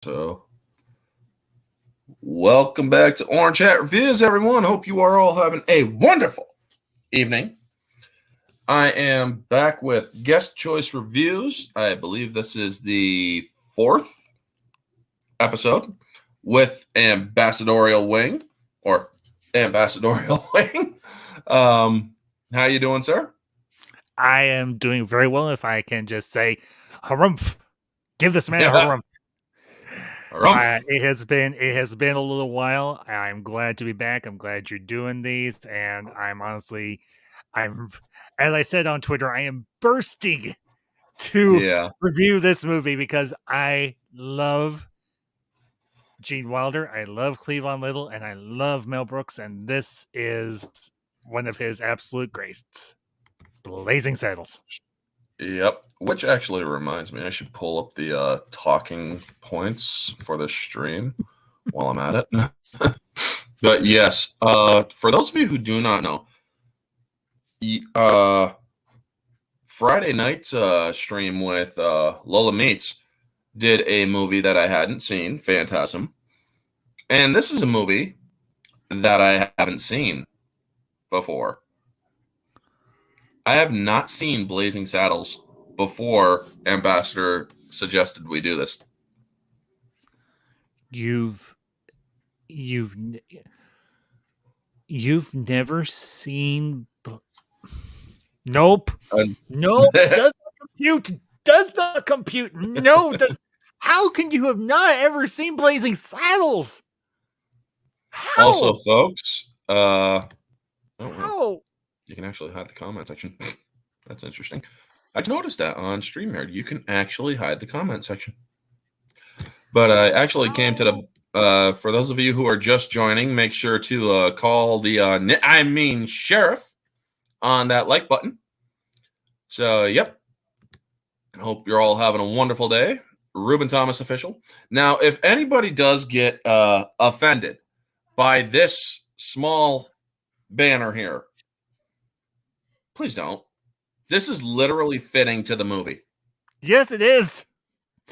So, welcome back to Orange Hat Reviews, everyone. Hope you are all having a wonderful evening. I am back with guest choice reviews. I believe this is the fourth episode with Ambassadorial Wing or Ambassadorial Wing. How you doing, sir? I am doing very well. If I can just say, harumph, give this man a harumph. It has been a little while. I'm glad to be back. I'm glad you're doing these, and as I said on Twitter, I am bursting to review this movie because I love Gene Wilder, I love Cleavon Little, and I love Mel Brooks, and this is one of his absolute greats, Blazing Saddles. Yep. Which actually reminds me, I should pull up the talking points for this stream while I'm at it. But yes, for those of you who do not know, Friday night's stream with Lola Meets did a movie that I hadn't seen, Phantasm. And this is a movie that I haven't seen before. I have not seen Blazing Saddles before Ambassador suggested we do this. You've never seen? Nope. Nope. Does not compute. No. How can you have not ever seen Blazing Saddles? How? Also, folks, how? You can actually hide the comment section. That's interesting. I noticed that on StreamYard. You can actually hide the comment section. But I actually came to the... for those of you who are just joining, make sure to call the sheriff on that like button. So, yep. I hope you're all having a wonderful day. Ruben Thomas official. Now, if anybody does get offended by this small banner here, please don't. This is literally fitting to the movie. Yes, it is.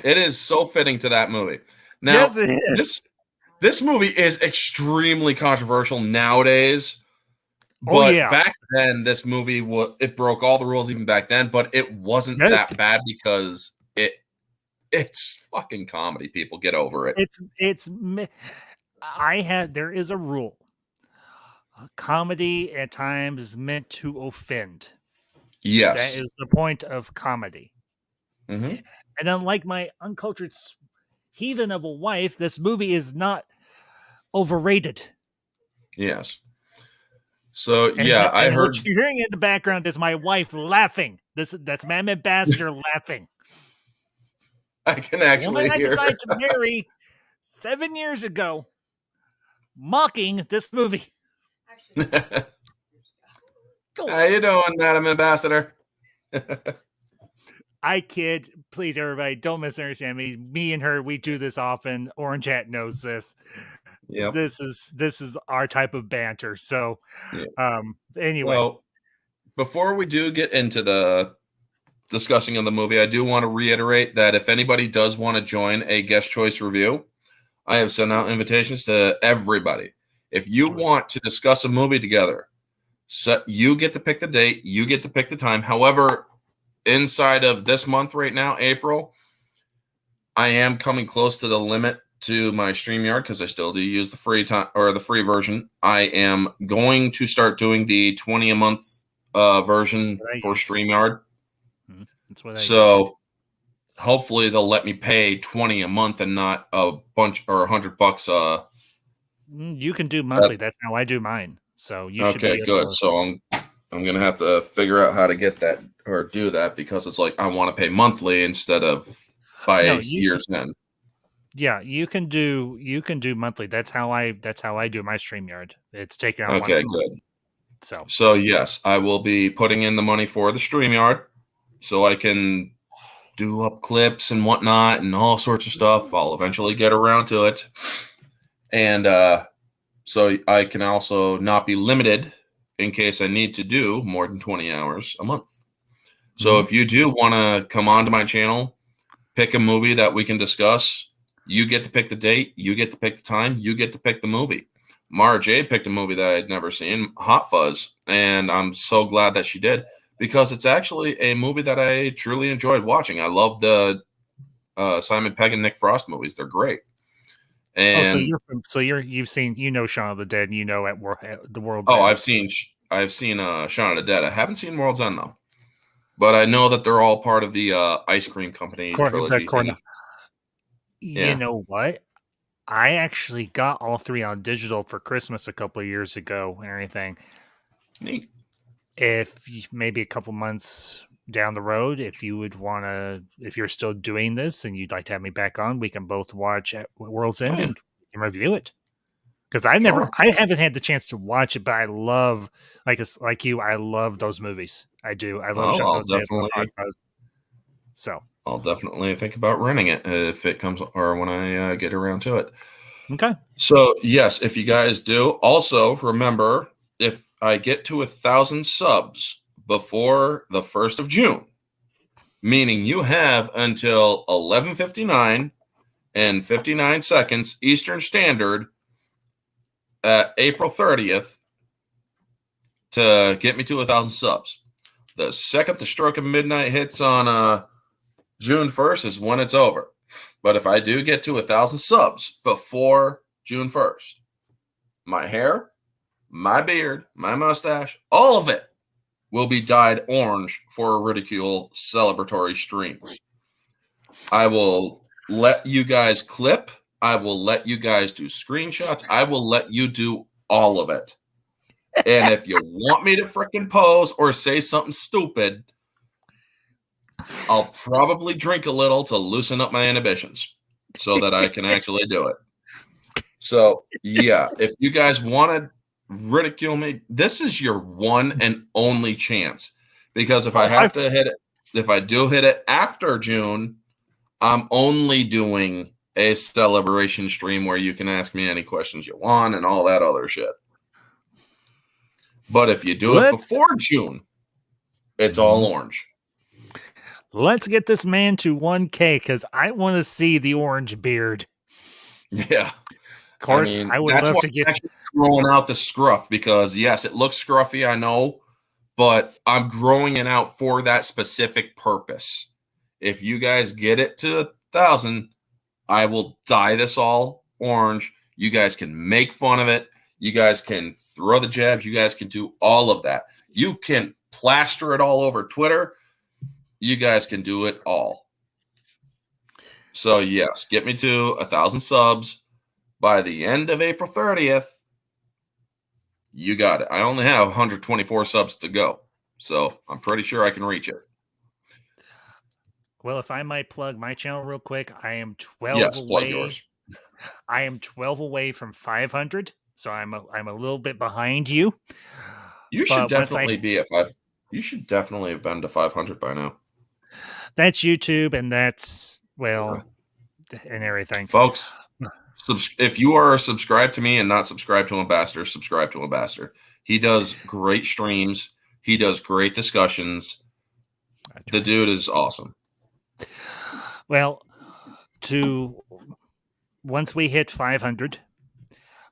It is so fitting to that movie. Now, yes, it is. This movie is extremely controversial nowadays. But back then, this movie it broke all the rules even back then, but it wasn't that bad because it's fucking comedy. People get over it. There is a rule. Comedy at times is meant to offend. Yes. That is the point of comedy. Mm-hmm. And unlike my uncultured heathen of a wife, this movie is not overrated. Yes. So, I heard... What you're hearing in the background is my wife laughing. That's Ma'am Ambassador laughing. I can actually hear. I decided to marry 7 years ago, mocking this movie. How you doing, Madam Ambassador? I kid. Please, everybody, don't misunderstand me. Me and her, we do this often. Orange Hat knows this. Yeah. This is our type of banter. So, anyway. Well, before we do get into the discussing of the movie, I do want to reiterate that if anybody does want to join a guest choice review, I have sent out invitations to everybody. If you want to discuss a movie together, you get to pick the date, you get to pick the time. However, inside of this month right now, April, I am coming close to the limit to my StreamYard because I still do use the free time or the free version. I am going to start doing the 20 a month version for StreamYard. That's what so hopefully they'll let me pay 20 a month and not a bunch or $100. You can do monthly. That's how I do mine. So you should be good. So I'm gonna have to figure out how to get that or do that because it's like I want to pay monthly instead of by year's end. Yeah, you can do monthly. That's how I do my StreamYard. It's taken out once a month. So yes, I will be putting in the money for the StreamYard so I can do up clips and whatnot and all sorts of stuff. I'll eventually get around to it. And so I can also not be limited in case I need to do more than 20 hours a month. So if you do want to come onto my channel, pick a movie that we can discuss, You get to pick the date. You get to pick the time. You get to pick the movie. Mara Jade picked a movie that I'd never seen, Hot Fuzz, and I'm so glad that she did because it's actually a movie that I truly enjoyed watching. I love the Simon Pegg and Nick Frost movies; they're great. Oh, so And you've seen Shaun of the Dead, and at the World's oh, End. I've seen Shaun of the Dead. I haven't seen World's End though, but I know that they're all part of the ice cream company trilogy thingy. You Yeah, know what? I actually got all 3 on digital for Christmas a couple of years ago and everything. neat. Maybe a couple months down the road, if you're still doing this and you'd like to have me back on, we can both watch at World's End Oh, yeah. and we can review it. Because Sure. I haven't had the chance to watch it, but I love, like you, I love those movies. I do. I love Oh, Shaun of the Dead, I love Hot Fuzz. So, I'll definitely think about renting it if it comes or when I get around to it. okay. So yes, if you guys do, also remember if I get to 1,000 subs before the 1st of June, meaning you have until 11:59 and 59 seconds Eastern Standard at April 30th to get me to 1,000 subs. The second the stroke of midnight hits on June 1st is when it's over. But if I do get to 1,000 subs before June 1st, my hair, my beard, my mustache, all of it will be dyed orange for a ridicule celebratory stream. I will let you guys clip. I will let you guys do screenshots. I will let you do all of it. And if you want me to freaking pose or say something stupid, I'll probably drink a little to loosen up my inhibitions so that I can actually do it. So, yeah, if you guys want to ridicule me, this is your one and only chance. Because if I have to hit it, if I do hit it after June, I'm only doing a celebration stream where you can ask me any questions you want and all that other shit. But if you do it before June, it's all orange. Let's get this man to 1K because I want to see the orange beard. Yeah. Of course, I would that's love why to get I'm actually growing out the scruff because yes, it looks scruffy, I know, but I'm growing it out for that specific purpose. If you guys get it to 1,000, I will dye this all orange. You guys can make fun of it. You guys can throw the jabs. You guys can do all of that. You can plaster it all over Twitter. You guys can do it all. So yes, get me to 1,000 subs by the end of April 30th. You got it. I only have 124 subs to go, so I'm pretty sure I can reach it. Well, if I might plug my channel real quick, I am 12 Yes, away. plug yours. I am 12 away from 500, so I'm a little bit behind you. You should definitely be at 5. You should definitely have been to 500 by now. That's YouTube, and that's and everything, folks. If you are subscribed to me and not subscribed to Ambassador, subscribe to Ambassador. He does great streams. He does great discussions. The dude is awesome. Well, once we hit 500,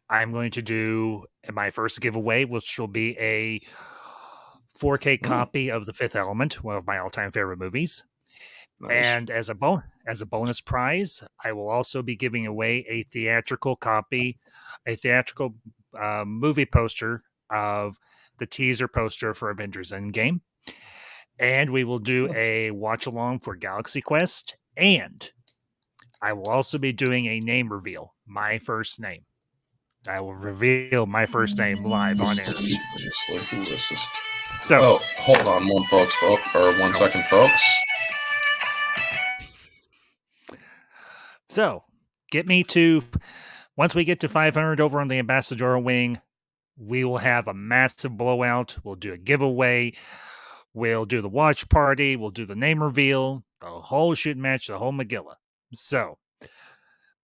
I'm going to do my first giveaway, which will be a 4K copy of The Fifth Element, one of my all-time favorite movies. Nice. And as a bonus prize, I will also be giving away a theatrical movie poster of the teaser poster for Avengers Endgame. And we will do a watch along for Galaxy Quest. And I will also be doing a name reveal, my first name. I will reveal my first name live on air. Seriously, who is this? So, hold on 1 second, folks. So, once we get to 500 over on the Ambassadorial wing, we will have a massive blowout. We'll do a giveaway. We'll do the watch party. We'll do the name reveal, the whole shoot match, the whole Megillah. So,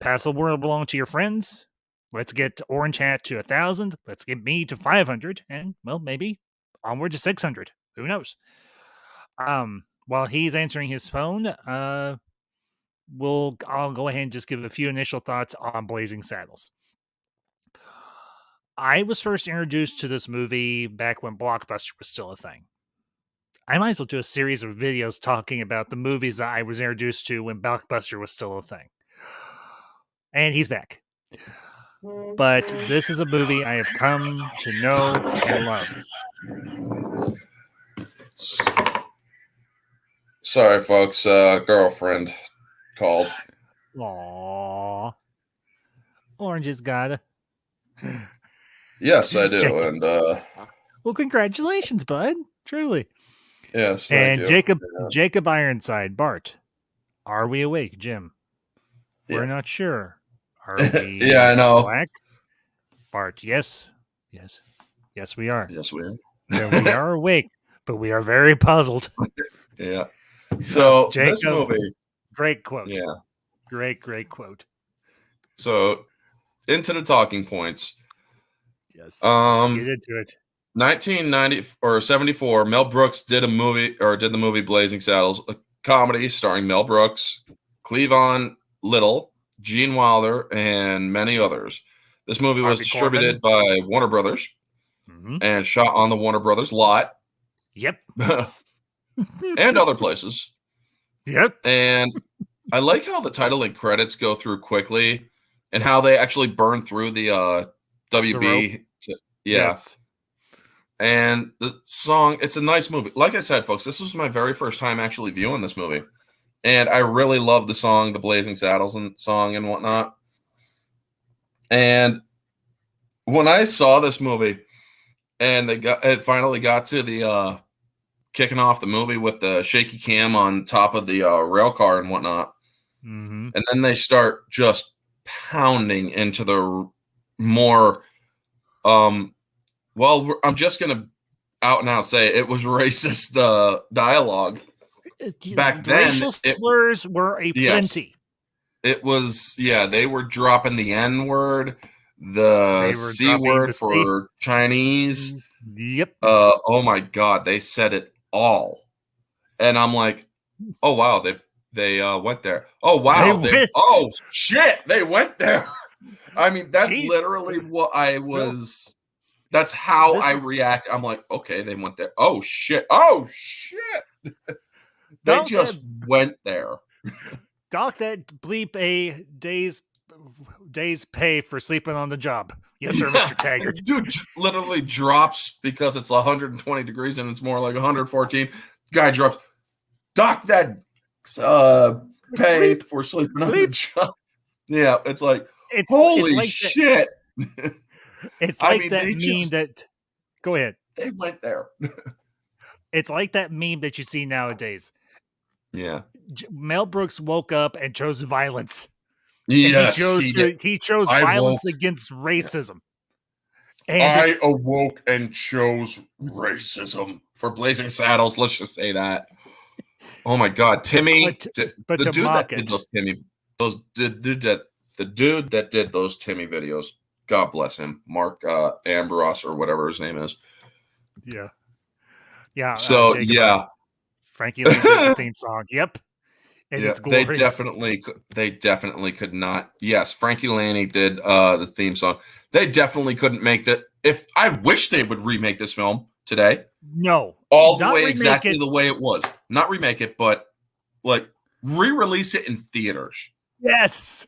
pass the word along to your friends. Let's get Orange Hat to 1,000. Let's get me to 500. And, well, maybe onward to 600. Who knows? While he's answering his phone, I'll go ahead and just give a few initial thoughts on Blazing Saddles. I was first introduced to this movie back when Blockbuster was still a thing. I might as well do a series of videos talking about the movies that I was introduced to when Blockbuster was still a thing. And he's back. But this is a movie I have come to know and love. Sorry, folks. Girlfriend called. Aww. Orange has got Yes, I do. Jacob. And well, congratulations, bud. Truly. yes, and thank you. Jacob Ironside, Bart. Are we awake, Jim? We're Yeah. not sure. Are we Yeah, I know. black? Bart, yes, we are. Yes, we are. We are awake, but we are very puzzled. Yeah. So Jacob, this movie, great quote. Yeah. Great quote. So into the talking points. Yes. Let's get into it. 1990 or 74, Mel Brooks did the movie Blazing Saddles, a comedy starring Mel Brooks, Cleavon Little, Gene Wilder, and many others. This movie was distributed by Warner Brothers and shot on the Warner Brothers lot. Yep. And other places. Yep. And I like how the title and credits go through quickly and how they actually burn through the WB. Yes. And the song, it's a nice movie. Like I said, folks, this was my very first time actually viewing this movie. And I really love the song, the Blazing Saddles and song and whatnot. And when I saw this movie and it finally got to the kicking off the movie with the shaky cam on top of the rail car and whatnot. And then they start just pounding into the more well, I'm just going to out and out say it was racist dialogue. Back then, racial slurs were a plenty. It was, they were dropping the N word, the C word for Chinese. Yep. Oh my God, they said it all. And I'm like, oh wow, they went there. Oh wow, oh shit, they went there. I mean, that's literally what I was. That's how I react. I'm like, okay, they went there. Oh shit. They just went there. Doc that bleep a day's pay for sleeping on the job. Yes, sir, Mr. Taggart. Dude literally drops because it's 120 degrees and it's more like 114. Guy drops. Doc that pay for sleeping on the job. Yeah, it's like, holy shit. It's like that meme that. Go ahead. They went there. It's like that meme that you see nowadays. Yeah. Mel Brooks woke up and chose violence. Yes, he chose violence against racism. And I awoke and chose racism for Blazing Saddles. Let's just say that. Oh my God, Timmy! But the to dude mock that did those Timmy, the dude that did those Timmy videos. God bless him, Mark Ambrose or whatever his name is. Yeah. So Frankie Lane's the theme song. Yep. And it's glorious. They definitely could not. Yes, Frankie Laney did the theme song. They definitely couldn't make that. If I wish they would remake this film today. No, all the way exactly the way it was. Not remake it, but like re-release it in theaters. Yes.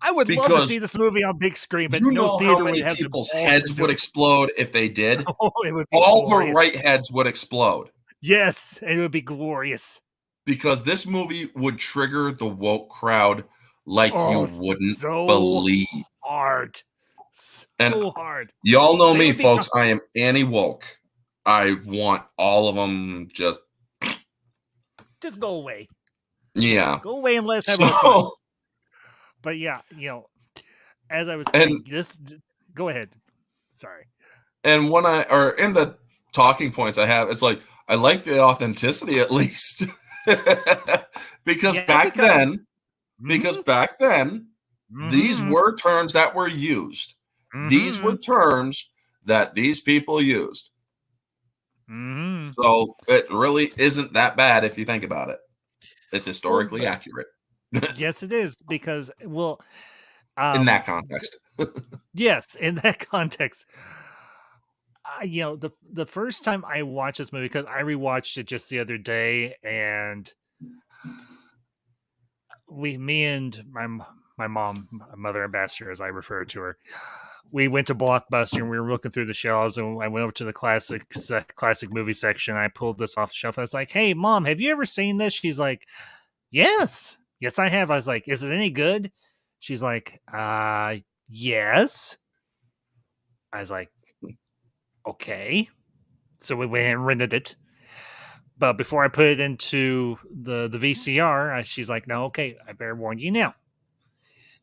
I would love to see this movie on big screen, but no theater would have people's heads would explode if they did. Oh, it would be all glorious. The right heads would explode. Yes, it would be glorious. Because this movie would trigger the woke crowd like you wouldn't believe. Hard. So hard. Y'all know me, folks. I am anti-woke. I want all of them just go away. Yeah. Go away and let's have fun. But yeah, as I was saying, go ahead. Sorry. And when in the talking points I have, it's like I like the authenticity at least. because back then, these were terms that were used. These were terms that these people used. So it really isn't that bad if you think about it. It's historically accurate. Yes, it is because In that um, context. yes, in that context, the first time I watched this movie because I rewatched it just the other day, and me and my mom, my mother ambassador, as I refer to her, we went to Blockbuster and we were looking through the shelves, and I went over to the classic movie section. I pulled this off the shelf. I was like, "Hey, mom, have you ever seen this?" She's like, yes, I have." I was like, "Is it any good?" She's like, yes." I was like, "Okay." So we went and rented it. But before I put it into the VCR, she's like, "No, okay, I better warn you now.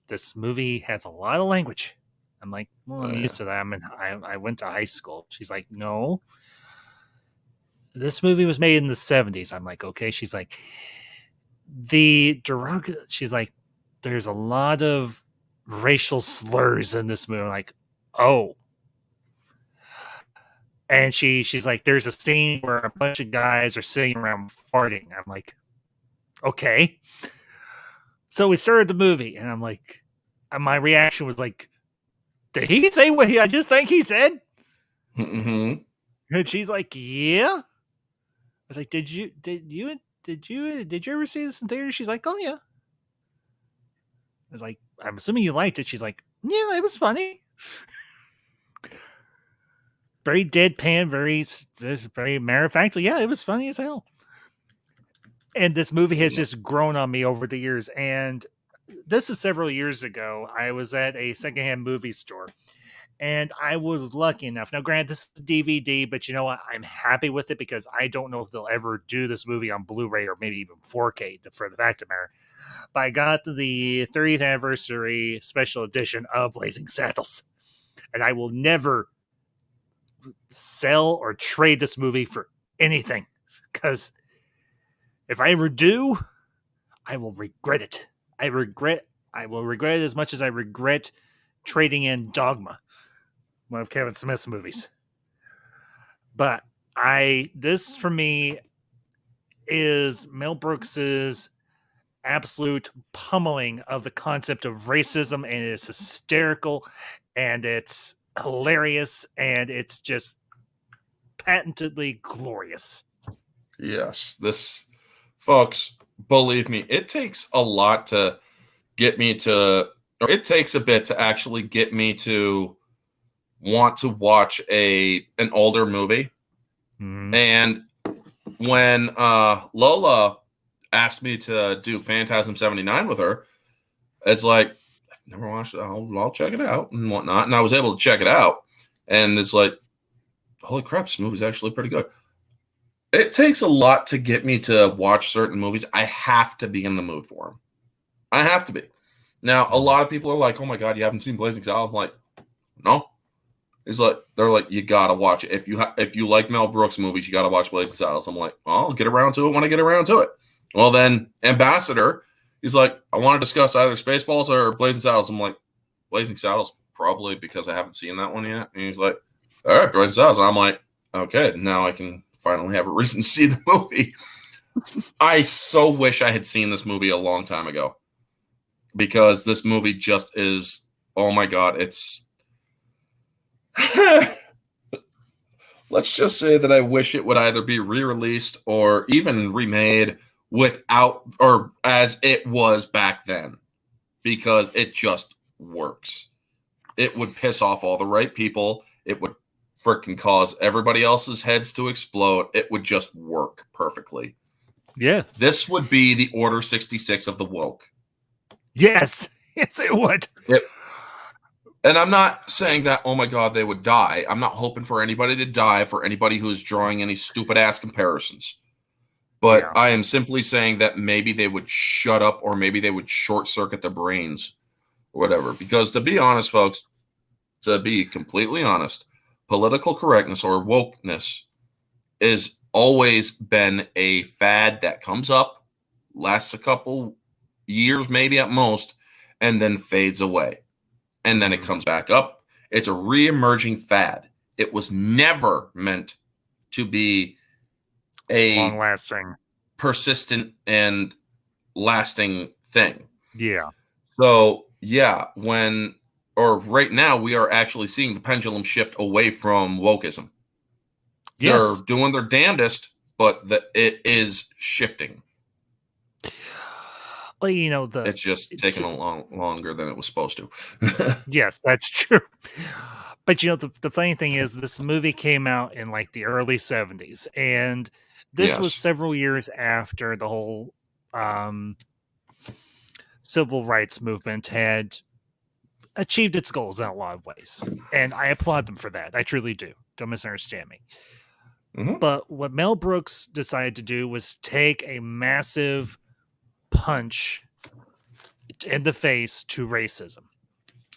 This movie has a lot of language." I'm like, "Well, I'm Yeah. used to that. I went to high school." She's like, "No, this movie was made in the 70s." I'm like, "Okay." She's like, she's like, "There's a lot of racial slurs in this movie." I'm like, "Oh." And she's like, "There's a scene where a bunch of guys are sitting around farting." I'm like, "Okay." So we started the movie, and I'm like, and my reaction was like, "Did he say what I just think he said?" Mm-hmm. And she's like, "Yeah." I was like, did you ever see this in theater?" She's like, "Oh yeah." I was like, "I'm assuming you liked it." She's like, "Yeah, it was funny." Very deadpan, very matter of factly. "Yeah, it was funny as hell." And this movie has Yeah. just grown on me over the years. And this is several years ago. I was at a secondhand movie store, and I was lucky enough. Now, granted, this is DVD, but you know what? I'm happy with it because I don't know if they'll ever do this movie on Blu-ray or maybe even 4K for the fact of the matter. But I got the 30th anniversary special edition of Blazing Saddles, and I will never sell or trade this movie for anything because if I ever do, I will regret it. I will regret it as much as I regret trading in Dogma, one of Kevin Smith's movies. But this for me is Mel Brooks's absolute pummeling of the concept of racism, and it's hysterical and it's hilarious and it's just patently glorious. Yes. This, folks, believe me, it takes a lot to get me to, or it takes a bit to actually get me to want to watch an older movie. Mm-hmm. And when Lola asked me to do Phantasm 79 with her, it's like, I've never watched it. I'll check it out and whatnot. And I was able to check it out. And it's like, holy crap, this movie's actually pretty good. It takes a lot to get me to watch certain movies. I have to be in the mood for them. I have to be. Now, a lot of people are like, oh my God, you haven't seen Blazing Saddles? I'm like, no. It's like, they're like, you got to watch it. If you like Mel Brooks movies, you got to watch Blazing Saddles. I'm like, well, I'll get around to it when I get around to it. Well, then Ambassador, he's like, I want to discuss either Spaceballs or Blazing Saddles. I'm like, Blazing Saddles, probably because I haven't seen that one yet. And he's like, all right, Blazing Saddles. And I'm like, okay, now I can finally have a reason to see the movie. I so wish I had seen this movie a long time ago because this movie just is, oh my God, it's. Let's just say that I wish it would either be re-released or even remade without or as it was back then because it just works. It would piss off all the right people. It would freaking cause everybody else's heads to explode. It would just work perfectly. Yes. This would be the Order 66 of the woke. Yes. Yes, it would. And I'm not saying that, oh my God, they would die. I'm not hoping for anybody to die for anybody who's drawing any stupid ass comparisons. But Yeah. I am simply saying that maybe they would shut up or maybe they would short circuit their brains or whatever. Because to be honest, folks, to be completely honest, political correctness or wokeness has always been a fad that comes up, lasts a couple years, maybe at most, and then fades away. And then it comes back up. It's a re-emerging fad. It was never meant to be a long-lasting, persistent and lasting thing. Yeah. So yeah, right now we are actually seeing the pendulum shift away from wokeism. They're Yes. doing their damnedest, but it is shifting. Well, you know, It's just taking a longer than it was supposed to. yes, that's true. But you know, the funny thing is, this movie came out in like the early 70s, and this was Yes. several years after the whole civil rights movement had achieved its goals in a lot of ways. And I applaud them for that. I truly do. Don't misunderstand me. Mm-hmm. But what Mel Brooks decided to do was take a massive punch in the face to racism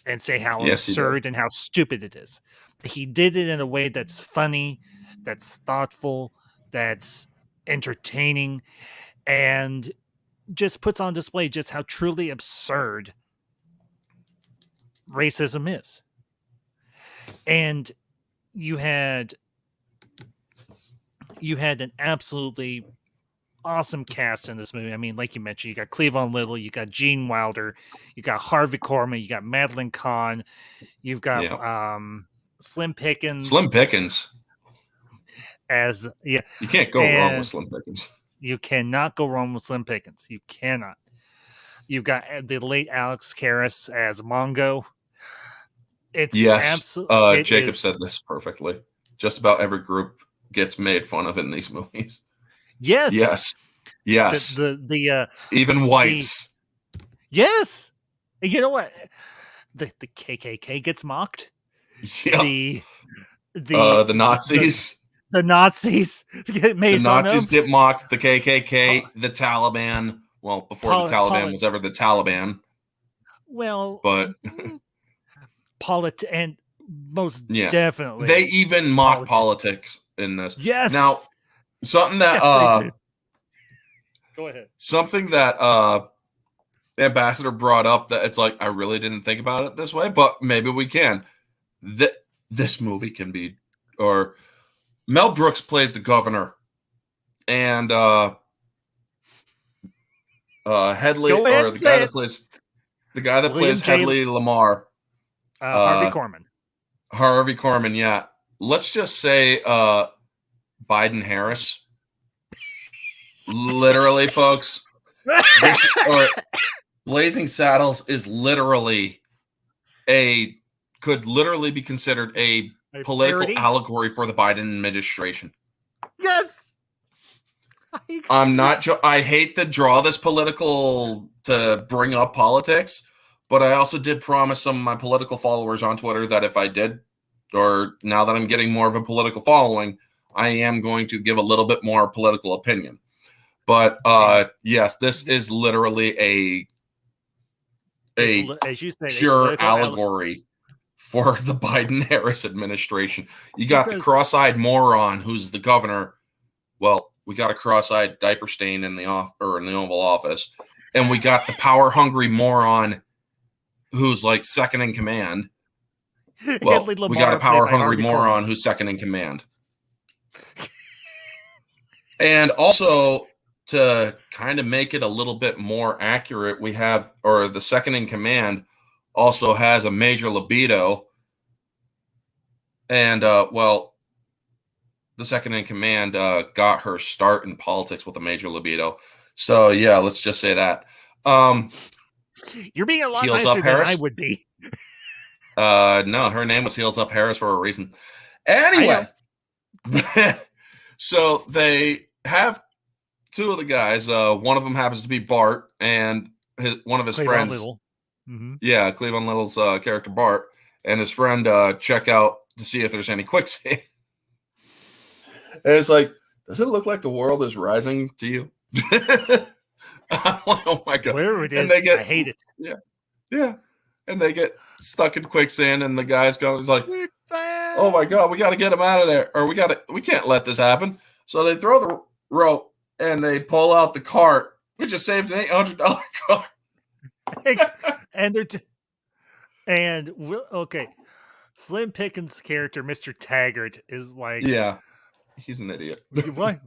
and say how Yes, he did. absurd and how stupid it is. He did it in a way that's funny, that's thoughtful, that's entertaining, and just puts on display just how truly absurd racism is. And you had an absolutely awesome cast in this movie. I mean, like you mentioned, you got Cleavon Little, you got Gene Wilder, you got Harvey Korman, you got Madeline Kahn, you've got Slim Pickens Slim Pickens. You can't go wrong with Slim Pickens. You cannot go wrong with Slim Pickens. You cannot. You've got the late Alex Karras as Mongo. It's absolutely. Jacob said this perfectly. Just about every group gets made fun of in these movies. Yes. The even whites. Yes. You know what? The KKK gets mocked. Yeah. The Nazis. The Nazis get made the fun Nazis of. get mocked. The KKK, the Taliban. Well, before the Taliban was ever the Taliban. Well, but and most definitely they even mock politics in this. Yes. Now, something that go ahead. Something that the ambassador brought up that it's like I really didn't think about it this way, but maybe we can. This movie can be, or Mel Brooks plays the governor, and Headley, or the guy that plays Headley Lamar, Harvey Korman. Harvey Korman, yeah. Let's just say Biden Harris. Literally, folks. Blazing Saddles is could literally be considered a political allegory for the Biden administration. Yes. I'm not. I hate to draw this to bring up politics, but I also did promise some of my political followers on Twitter that if I did, or now that I'm getting more of a political following, I am going to give a little bit more political opinion. But yes, this is literally as you say, pure allegory for the Biden-Harris administration. You got the cross-eyed moron who's the governor. Well, we got a cross-eyed diaper stain in the Oval Office, and we got the power-hungry moron who's like second in command. Well, we got a power-hungry moron who's second in command. And also, to kind of make it a little bit more accurate, the second in command also has a major libido. And, the second in command got her start in politics with a major libido. So, yeah, let's just say that. You're being a lot nicer than I would be. No, her name was Heels Up Harris for a reason. Anyway, so they have two of the guys. One of them happens to be Bart, and one of his friends. Little. Mm-hmm. Yeah, Cleavon Little's character Bart, and his friend check out to see if there's any quicksand. And it's like, does it look like the world is rising to you? I'm like, oh my god! Wherever it is, I hate it. Yeah, and they get stuck in quicksand, and the guy's going, like, oh my god, we got to get him out of there, or we can't let this happen. So they throw the rope and they pull out the cart. We just saved an $800 cart. Okay, Slim Pickens' character, Mr. Taggart, is like, yeah, he's an idiot. What?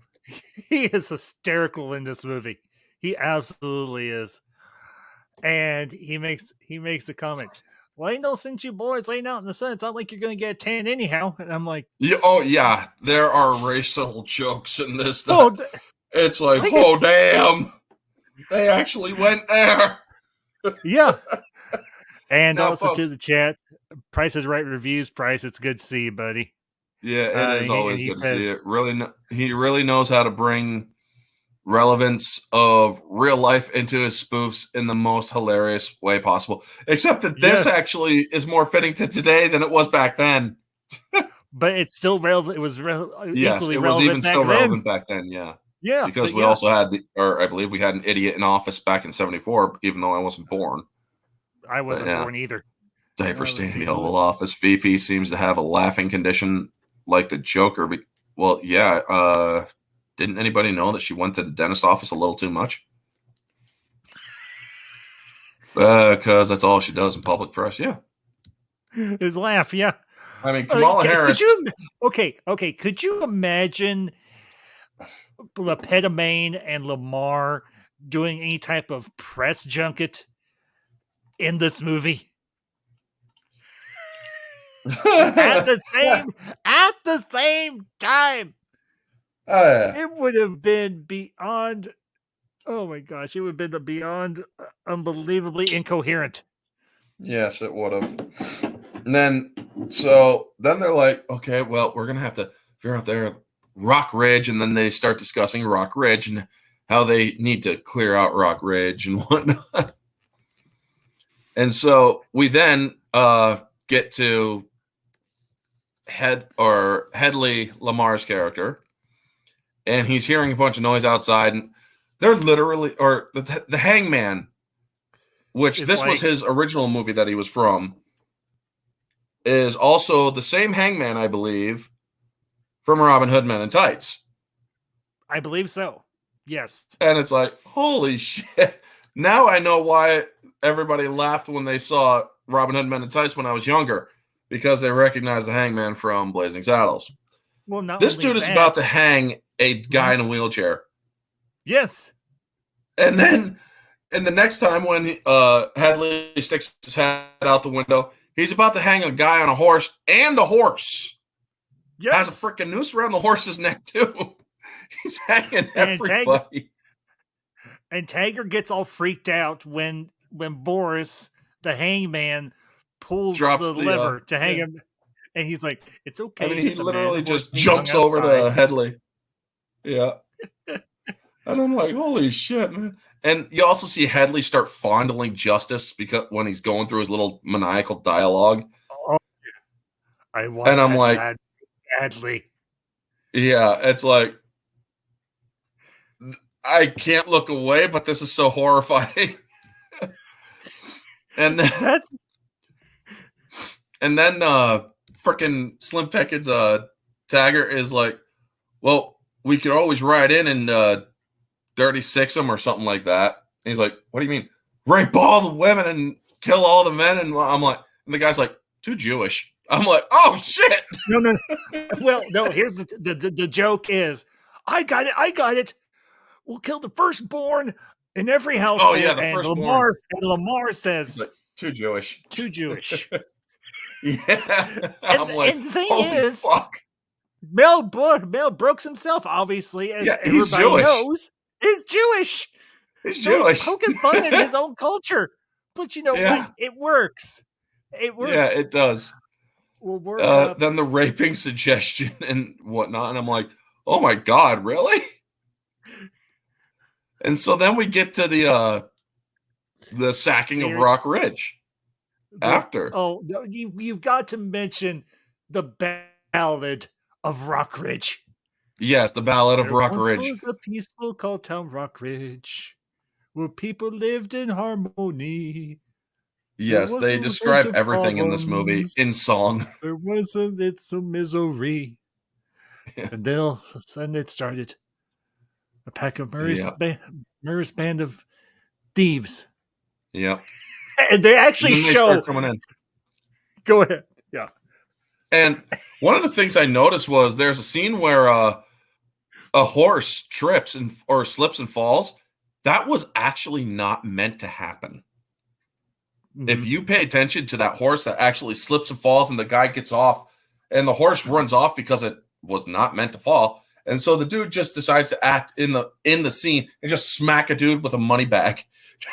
He is hysterical in this movie. He absolutely is. And he makes a comment. Well, ain't no since you boys laying out in the sun, it's not like you're gonna get a tan anyhow. And I'm like, Yeah, oh yeah, there are racial jokes in this. oh, It's like, like oh damn, they actually went there. Yeah. And Now, also folks, to the chat, Price is Right reviews. Price, it's good to see you, buddy. Yeah, it is always good to see it. He really knows how to bring relevance of real life into his spoofs in the most hilarious way possible. Except that this actually is more fitting to today than it was back then. But it's still relevant. It was equally relevant back then. Relevant back then. Yeah. Yeah. Because we also had I believe we had an idiot in office back in '74, even though I wasn't born. I wasn't born either. Diaper stain in the Oval Office. VP seems to have a laughing condition like the Joker. Well, yeah. Didn't anybody know that she went to the dentist office a little too much? Because that's all she does in public press. Yeah. His laugh. Yeah. I mean, Kamala Harris. Okay. Could you imagine Lepetamain and Lamar doing any type of press junket in this movie? at the same time. It would have been beyond. Oh my gosh! It would have been beyond unbelievably incoherent. Yes, it would have. And then they're like, okay, well, we're gonna have to figure out their Rock Ridge, and then they start discussing Rock Ridge and how they need to clear out Rock Ridge and whatnot. And so we then get to Headley Lamar's character, and he's hearing a bunch of noise outside, and they're literally, or the Hangman, which this was his original movie that he was from, is also the same Hangman, I believe, from Robin Hood Men in Tights. I believe so. Yes. And it's like, holy shit. Now I know why everybody laughed when they saw Robin Hood Men in Tights when I was younger, because they recognized the Hangman from Blazing Saddles. Well, this dude is about to hang a guy in a wheelchair. Yes. And then, the next time when Hadley sticks his head out the window, he's about to hang a guy on a horse, and the horse has a freaking noose around the horse's neck too. He's hanging everybody. And Tager gets all freaked out when Boris, the Hangman, pulls the lever to hang him, and he's like, "It's okay." I mean, he literally just jumps over to Headley. Yeah. And I'm like, holy shit, man. And you also see Headley start fondling Justice because when he's going through his little maniacal dialogue. Oh, I want and I'm like, badly. Yeah, it's like, I can't look away, but this is so horrifying. and then freaking Slim Pickens Taggart is like, well, we could always ride in and 36 them or something like that. And he's like, what do you mean? Rape all the women and kill all the men? And I'm like, and the guy's like, too Jewish. I'm like, oh shit. No. Well, no, here's the joke is, I got it. We'll kill the firstborn in every household. Oh yeah, the firstborn. And Lamar says, like, too Jewish. Yeah. I'm like, and the thing holy is, fuck. Mel Brooks himself, obviously, as everybody knows, is Jewish. He's Jewish. He's poking fun at his own culture. But you know what? It works. Yeah, it does. Well, then the raping suggestion and whatnot, and I'm like, oh my god, really? And so then we get to the sacking of Rock Ridge. After. Oh, you've got to mention the ballad of Rock Ridge. Yes, the ballad of Rock Ridge. There was a peaceful called town Rock Ridge, where people lived in harmony. Yes, they describe everything in this movie in song. There wasn't a misery. Yeah. And then all of a sudden it started. A pack of Murray's band of thieves. Yeah. And they actually show coming in. Go ahead. Yeah. And one of the things I noticed was there's a scene where a horse trips or slips and falls. That was actually not meant to happen. if you pay attention to that horse that actually slips and falls and the guy gets off and the horse runs off because it was not meant to fall. And so the dude just decides to act in the scene and just smack a dude with a money bag.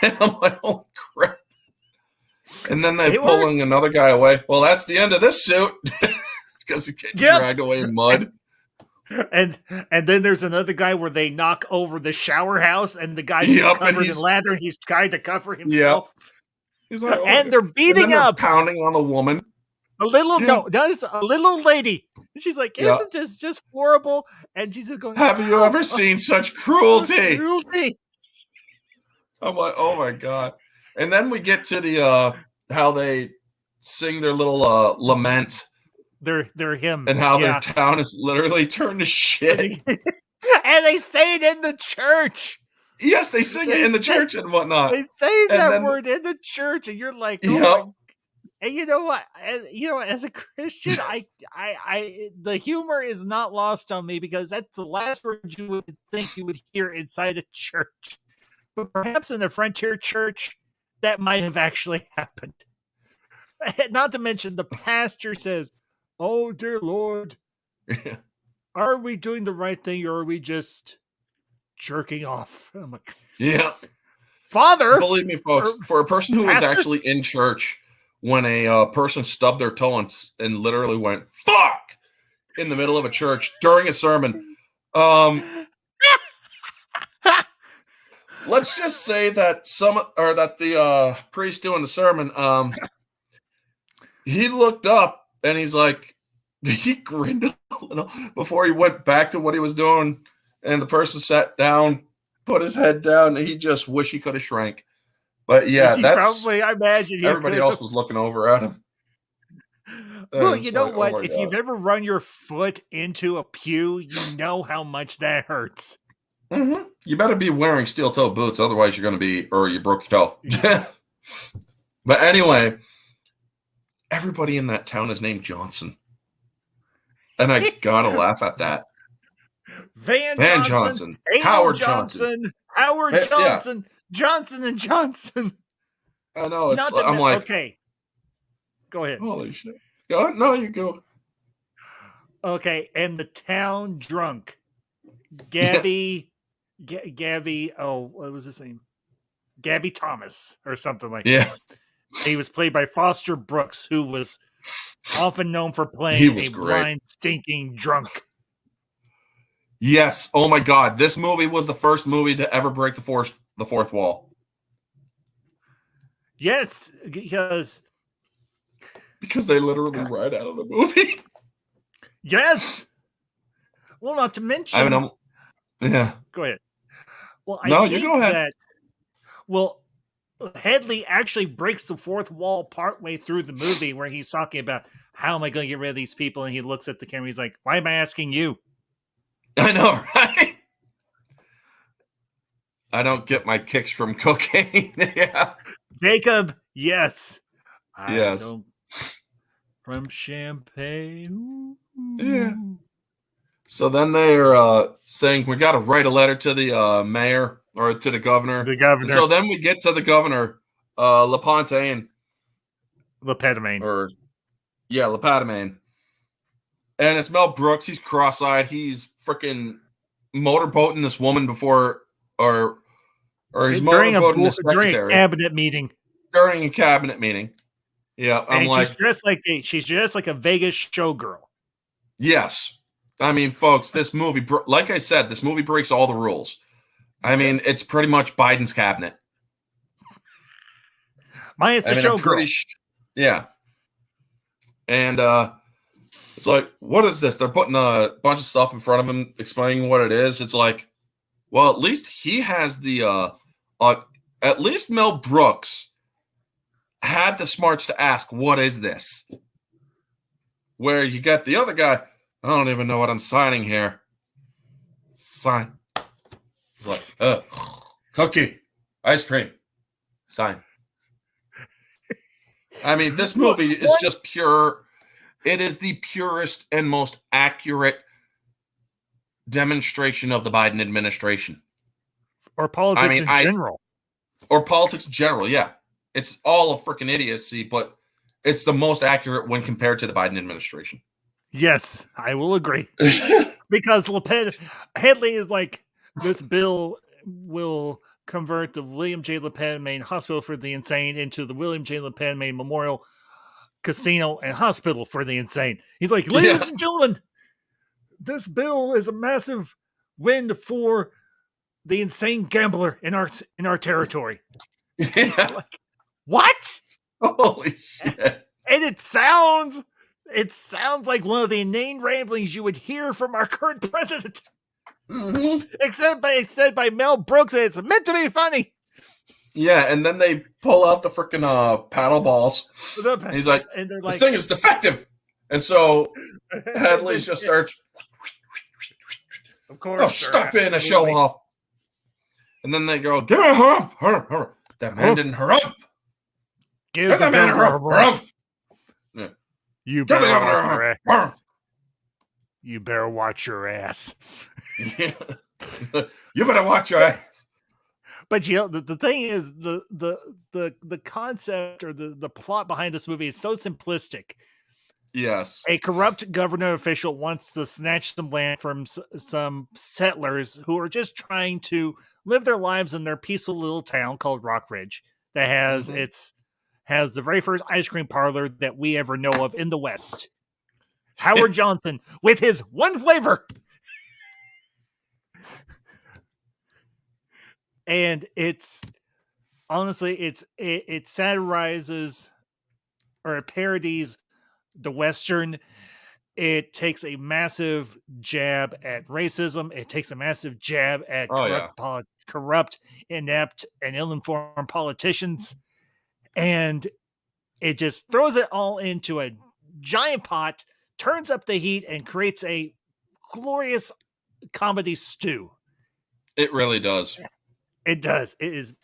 And I'm like, holy crap. And then they're pulling another guy away. Well, that's the end of this suit. Because he gets dragged away in mud. And then there's another guy where they knock over the shower house and the guy's covered in lather. He's trying to cover himself. Yep. He's like, and they're beating up, pounding on a woman. A little old lady. She's like, isn't this just horrible? And she's just going, have you ever seen such cruelty? I'm like, oh my God. And then we get to the how they sing their little lament. Their hymn. And how their town is literally turned to shit. And they say it in the church. Yes, they sing it in the church and whatnot. They say that word in the church, and you're like, oh my. And you know what? As a Christian, I the humor is not lost on me because that's the last word you would think you would hear inside a church. But perhaps in a frontier church, that might have actually happened. Not to mention the pastor says, "Oh dear Lord, are we doing the right thing or are we just jerking off?" I'm like, yeah, Father. Believe me, folks, for a person who was actually in church when a person stubbed their toe and literally went "fuck" in the middle of a church during a sermon, let's just say that the priest doing the sermon, he looked up and he's like, he grinned a little before he went back to what he was doing, and the person sat down, put his head down, and he just wished he could have shrank. But yeah, I imagine everybody else was looking over at him. Well, you know what? If you've ever run your foot into a pew, you know how much that hurts. Mm-hmm. You better be wearing steel-toe boots, otherwise you're going to be, or you broke your toe. But anyway, everybody in that town is named Johnson. And I gotta laugh at that. Van Johnson, Howard Johnson, Howard Johnson, Johnson and Johnson. I know. I'm like, okay. Go ahead. Holy shit! No, you go. Okay, and the town drunk, Gabby. Oh, what was his name? Gabby Thomas or something like that. He was played by Foster Brooks, who was often known for playing a blind, stinking drunk. Yes. Oh my God. This movie was the first movie to ever break the fourth wall. Yes, because they literally ride out of the movie. Yes. Well, not to mention. Yeah. Go ahead. Well, you go ahead. Headley actually breaks the fourth wall partway through the movie where he's talking about how am I going to get rid of these people, and he looks at the camera. He's like, "Why am I asking you?" I know, right? I don't get my kicks from cocaine. Yeah. Jacob, yes. Yes. From champagne. Ooh. Yeah. So then they're saying we got to write a letter to the mayor or to the governor. The governor. So then we get to the governor, LaPontaine. Lapatamain. Lapatamain. And it's Mel Brooks. He's cross-eyed. He's freaking motorboating this woman before, or he's motorboating the secretary. During a cabinet meeting. During a cabinet meeting. Yeah, she's dressed like a Vegas showgirl. Yes. I mean, folks, this movie, like I said, this movie breaks all the rules. I mean, it's pretty much Biden's cabinet. Minus the showgirl. Yeah. And it's like, what is this? They're putting a bunch of stuff in front of him, explaining what it is. It's like, well, at least he has the, at least Mel Brooks had the smarts to ask, what is this? Where you got the other guy, I don't even know what I'm signing here. Sign. He's like, cookie, ice cream, sign. I mean, this movie is just pure. It is the purest and most accurate demonstration of the Biden administration. Or politics in general. Or politics in general, yeah. it's all a freaking idiocy, but it's the most accurate when compared to the Biden administration. Yes, I will agree. Because Headley is like, this bill will convert the William J. Le Pen Main Hospital for the Insane into the William J. Le Pen Main Memorial Casino and Hospital for the Insane. He's like, ladies and gentlemen, this bill is a massive win for the insane gambler in our territory. Yeah. Like, what? Holy shit. And it sounds like one of the inane ramblings you would hear from our current president. Mm-hmm. Except by Mel Brooks, and it's meant to be funny. Yeah, and then they pull out the freaking paddle balls. And he's like, and they're like, this thing is defective. And so Headley just starts, of course, oh, stop in a show off. And then they go, give it a harumph. That man didn't harumph. Give that man a harumph. Yeah. You better watch your ass. Yeah. You better watch your ass. But the thing is, the concept or the plot behind this movie is so simplistic. Yes. A corrupt government official wants to snatch some land from some settlers who are just trying to live their lives in their peaceful little town called Rockridge that has has the very first ice cream parlor that we ever know of in the West. Howard Johnson with his one flavor. And it's honestly, it satirizes or it parodies the Western. It takes a massive jab at racism. It takes a massive jab at corrupt, inept, and ill-informed politicians. And it just throws it all into a giant pot, turns up the heat, and creates a glorious comedy stew. It really does. It does. It is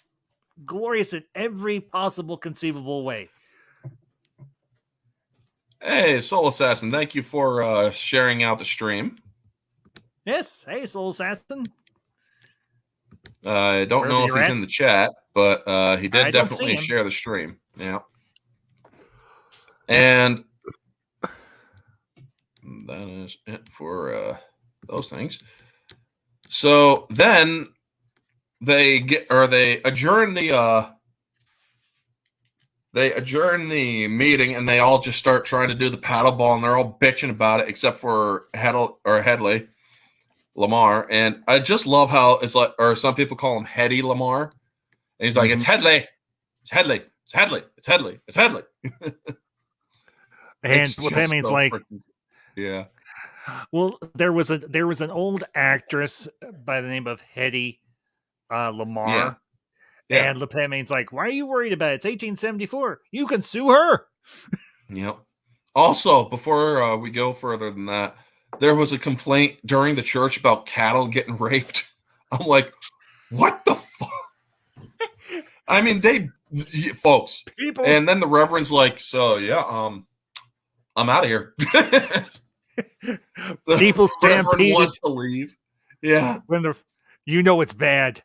glorious in every possible conceivable way. Hey, Soul Assassin, thank you for sharing out the stream. Yes. Hey, Soul Assassin. I don't know if he's in the chat, but he did definitely share the stream. Yeah. And that is it for those things. So then they adjourn the meeting, and they all just start trying to do the paddle ball, and they're all bitching about it, except for Headley Lamar. And I just love how it's like, or some people call him Heady Lamar, and he's like, it's Headley, it's Headley, it's Headley, it's Headley, it's Headley. And what that means, so like, yeah. Well, there was an old actress by the name of Heady Lamar. Yeah. Yeah. And Le Pen means like, why are you worried about it? It's 1874. You can sue her. Yep. Also, before we go further than that, there was a complaint during the church about cattle getting raped. I'm like, what the fuck? I mean, folks. People. And then the reverend's like, so yeah, I'm out of here. People stampede wants to leave. Yeah. When it's bad.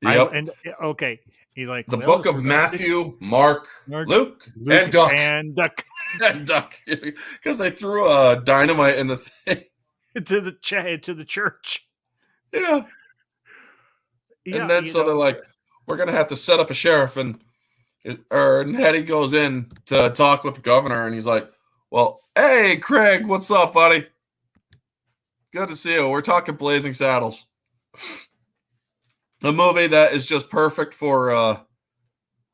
Yep. Okay. He's like, the book of Matthew, Mark, Luke, and Duck. And Duck. And Duck. Because they threw a dynamite in the thing. into the church. Yeah. And then they're like, we're going to have to set up a sheriff. And Hetty goes in to talk with the governor. And he's like, well, hey, Craig, what's up, buddy? Good to see you. We're talking Blazing Saddles. A movie that is just perfect for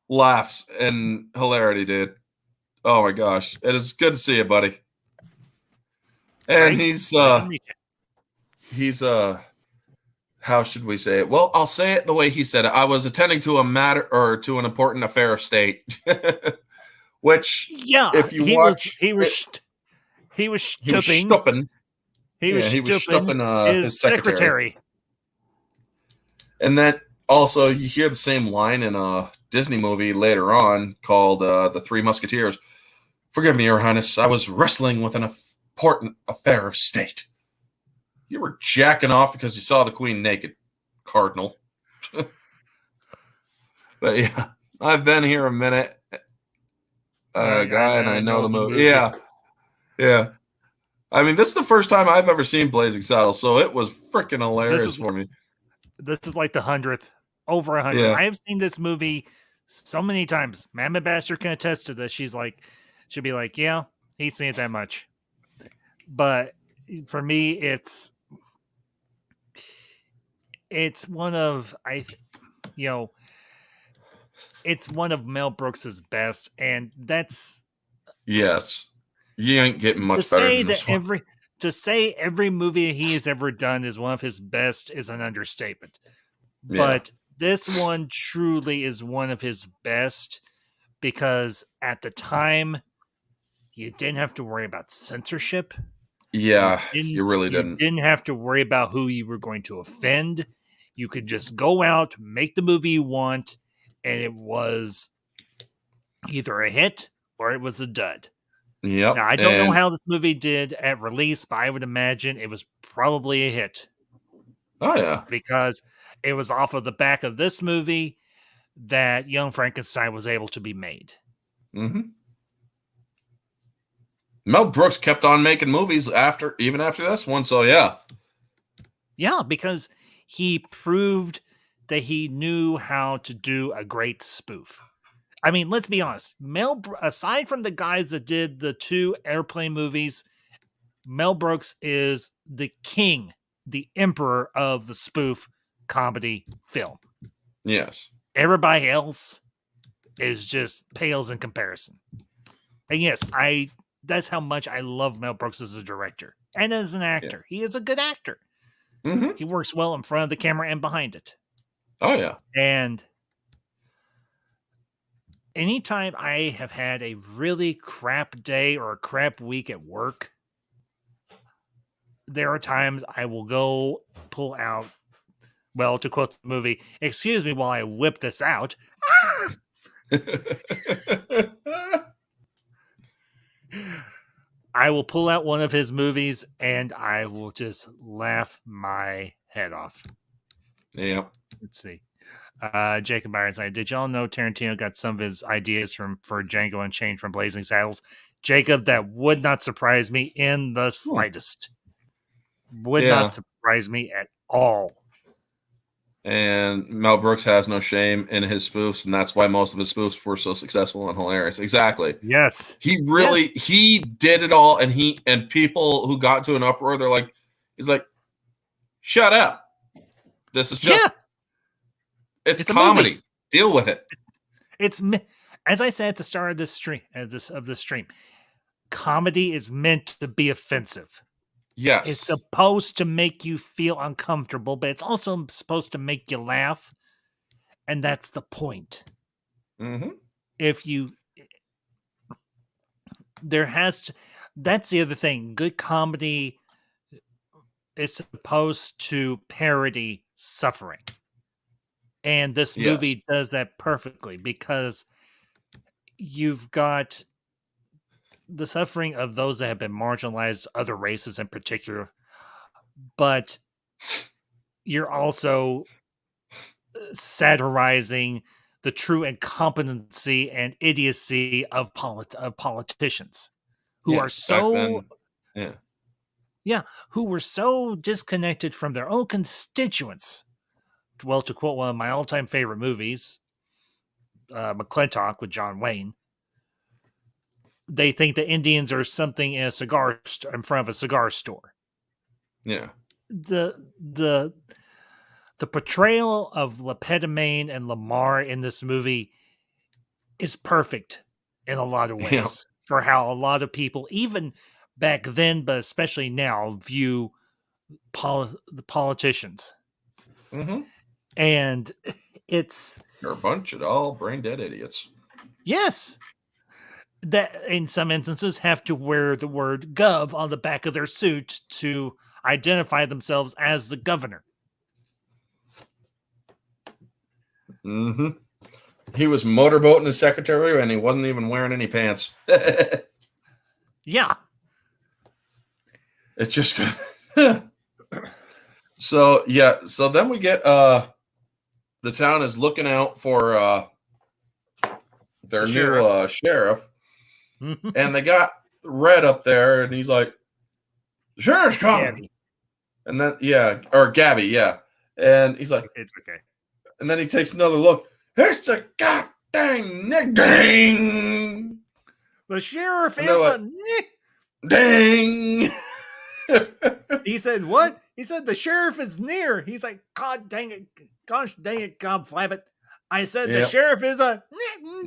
laughs and hilarity, dude. Oh my gosh. It is good to see you, buddy. And he's how should we say it? Well, I'll say it the way he said it. I was attending to to an important affair of state. Which, if you watch, he was stooping his secretary. And that also, you hear the same line in a Disney movie later on called The Three Musketeers. Forgive me, Your Highness. I was wrestling with an important affair of state. You were jacking off because you saw the Queen naked, Cardinal. But yeah, I've been here a minute, guy, and I know the movie. Yeah, yeah. I mean, this is the first time I've ever seen Blazing Saddles, so it was freaking hilarious for me. This is like the 100th, over 100. Yeah. I have seen this movie so many times. Mama Bastard can attest to this. She'll be like, yeah, he's seen it that much. But for me, it's one of it's one of Mel Brooks's best, and that's Yes. You ain't getting much better than this one. To say every movie he has ever done is one of his best is an understatement. But this one truly is one of his best because at the time you didn't have to worry about censorship. Yeah, you really You didn't. didn't have to worry about who you were going to offend. You could just go out, make the movie you want, and it was either a hit or it was a dud. Yep. Now, I don't know how this movie did at release, but I would imagine it was probably a hit. Oh, yeah. Because it was off of the back of this movie that Young Frankenstein was able to be made. Mm-hmm. Mel Brooks kept on making movies even after this one, so yeah. Yeah, because he proved that he knew how to do a great spoof. I mean, let's be honest. Aside from the guys that did the 2 Airplane movies, Mel Brooks is the king, the emperor of the spoof comedy film. Yes. Everybody else is just pales in comparison. And yes, that's how much I love Mel Brooks as a director and as an actor. Yeah. He is a good actor. Mm-hmm. He works well in front of the camera and behind it. Oh, yeah. And anytime I have had a really crap day or a crap week at work, there are times I will go pull out, well, to quote the movie, excuse me while I whip this out. I will pull out one of his movies and I will just laugh my head off. Yeah. Let's see. Jacob Ironside, did y'all know Tarantino got some of his ideas for Django Unchained from Blazing Saddles? Jacob, that would not surprise me in the slightest. Would not surprise me at all. And Mel Brooks has no shame in his spoofs, and that's why most of his spoofs were so successful and hilarious. Exactly. Yes. He did it all, and people who got to an uproar, he's like, shut up. This is just it's comedy. Deal with it. It's, as I said at the start of this stream, comedy is meant to be offensive. Yes. It's supposed to make you feel uncomfortable, but it's also supposed to make you laugh. And that's the point. Mm-hmm. That's the other thing. Good comedy is supposed to parody suffering. And this movie does that perfectly because you've got the suffering of those that have been marginalized, other races in particular, but you're also satirizing the true incompetency and idiocy of politicians who are so who were so disconnected from their own constituents. Well, to quote one of my all-time favorite movies, McClintock with John Wayne, they think that Indians are something in in front of a cigar store. Yeah. The portrayal of Lepidamine and Lamar in this movie is perfect in a lot of ways for how a lot of people, even back then, but especially now, view the politicians. Mm-hmm. And they're a bunch of all brain dead idiots. Yes. That in some instances have to wear the word gov on the back of their suit to identify themselves as the governor. Mm-hmm. He was motorboating his secretary and he wasn't even wearing any pants. Yeah. It's just so then we get the town is looking out for their new sheriff, and they got Red up there, and he's like, "The sheriff's coming." Gabby. And then or Gabby, yeah. And he's like, "It's okay." And then he takes another look. It's a goddamn ding. The sheriff is like, ding. He said, "What?" He said, "The sheriff is near." He's like, "God dang it. Gosh dang it, God flab it. I said the sheriff is a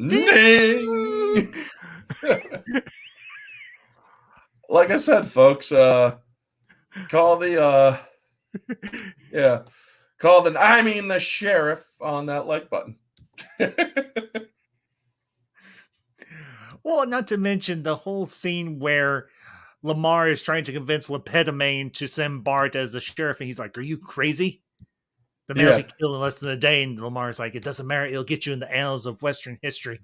ding." Like I said, folks, call the the sheriff on that like button. Well, not to mention the whole scene where Lamar is trying to convince Lepidamine to send Bart as the sheriff, and he's like, "Are you crazy? The man will be killed in less than a day." And Lamar's like, "It doesn't matter. It'll get you in the annals of Western history."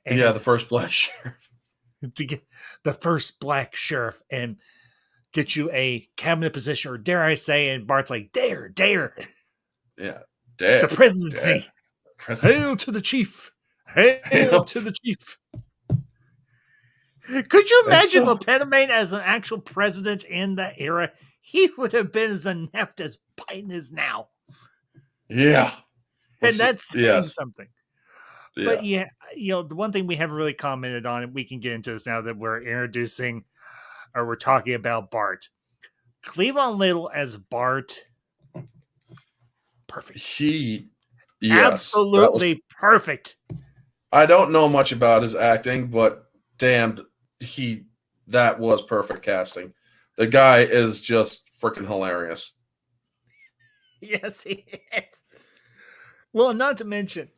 And the first black sheriff. To get the first black sheriff and get you a cabinet position, or dare I say, and Bart's like, dare. Yeah, dare. The presidency. Dare. Hail to the chief. Hail to the chief. Could you imagine Lepidamine as an actual president in that era? He would have been as inept as Biden is now. Yeah. And that's saying something. Yeah. But yeah, the one thing we haven't really commented on, and we can get into this now that we're introducing, or we're talking about Bart. Cleavon Little as Bart. Perfect. Absolutely perfect. I don't know much about his acting, but damned, that was perfect casting. The guy is just freaking hilarious. Yes, he is. Well, not to mention,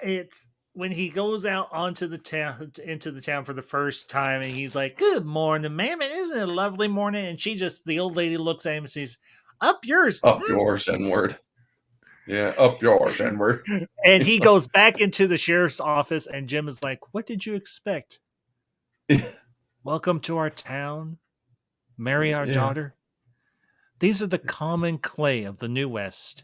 it's when he goes out into the town for the first time, and he's like, "Good morning, ma'am. Isn't it a lovely morning?" And the old lady looks at him and says, "Up yours." Up yours, N-word. Yeah, up yours, N-word. And he goes back into the sheriff's office, and Jim is like, "What did you expect? Welcome to our town. Marry our daughter. These are the common clay of the New West.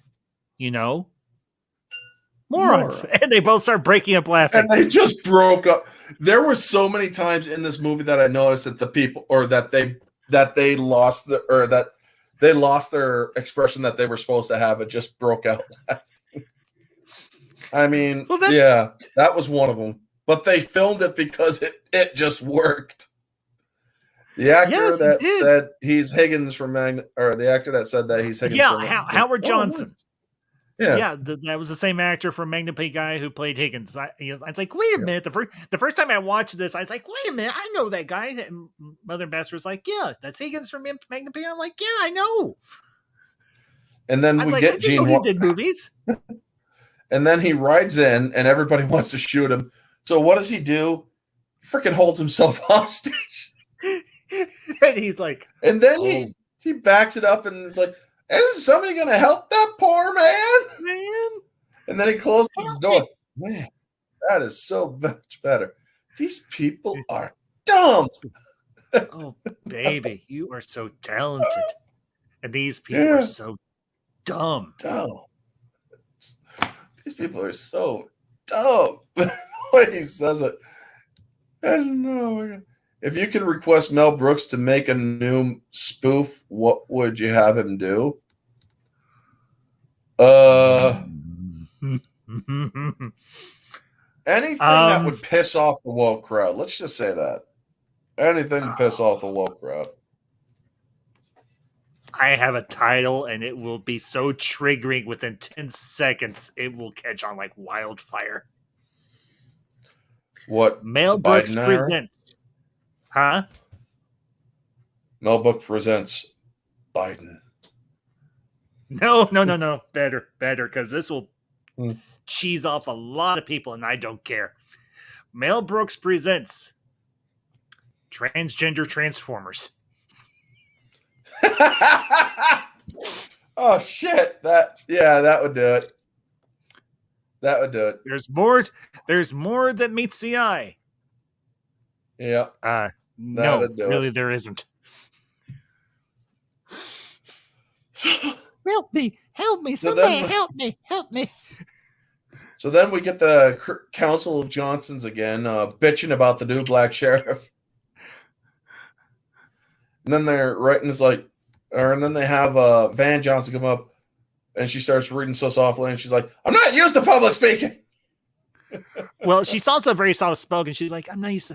Morons." And they both start breaking up laughing. And they just broke up. There were so many times in this movie that I noticed that the people, or that they lost their expression that they were supposed to have. It just broke out laughing. I mean, that was one of them. But they filmed it because it just worked. The actor said he's Higgins from the actor that said that he's Higgins. Yeah, Howard Johnson. That was the same actor from Magnum P. guy who played Higgins. I was like, wait a minute. The first time I watched this, I was like, wait a minute, I know that guy. And Mother Ambassador was like, yeah, that's Higgins from Magnum P. I'm like, yeah, I know. And then we get Gene. He did movies. And then he rides in, and everybody wants to shoot him. So what does he do? He freaking holds himself hostage. And he's like, and then he backs it up, and it's like, is somebody going to help that poor man? And then he closes his door. Man, that is so much better. These people are dumb. Oh, baby, you are so talented. And these people are so dumb. These people are so dumb. The way he says it. I don't know. If you could request Mel Brooks to make a new spoof, what would you have him do? Anything that would piss off the woke crowd. Let's just say that. Anything to piss off the woke crowd. I have a title, and it will be so triggering within 10 seconds. It will catch on like wildfire. What? Mel Brooks presents. Huh? Mel Brooks presents Biden. No. Better, because this will cheese off a lot of people, and I don't care. Mel Brooks presents Transgender Transformers. Oh shit! That would do it. That would do it. There's more that meets the eye. Yeah. No, really, there isn't. Help me! Somebody help me! So then we get the Council of Johnsons again, bitching about the new black sheriff. And then they're writing and then they have Van Johnson come up, and she starts reading so softly, and she's like, "I'm not used to public speaking." Well, she's also very soft spoken. She's like, "I'm not used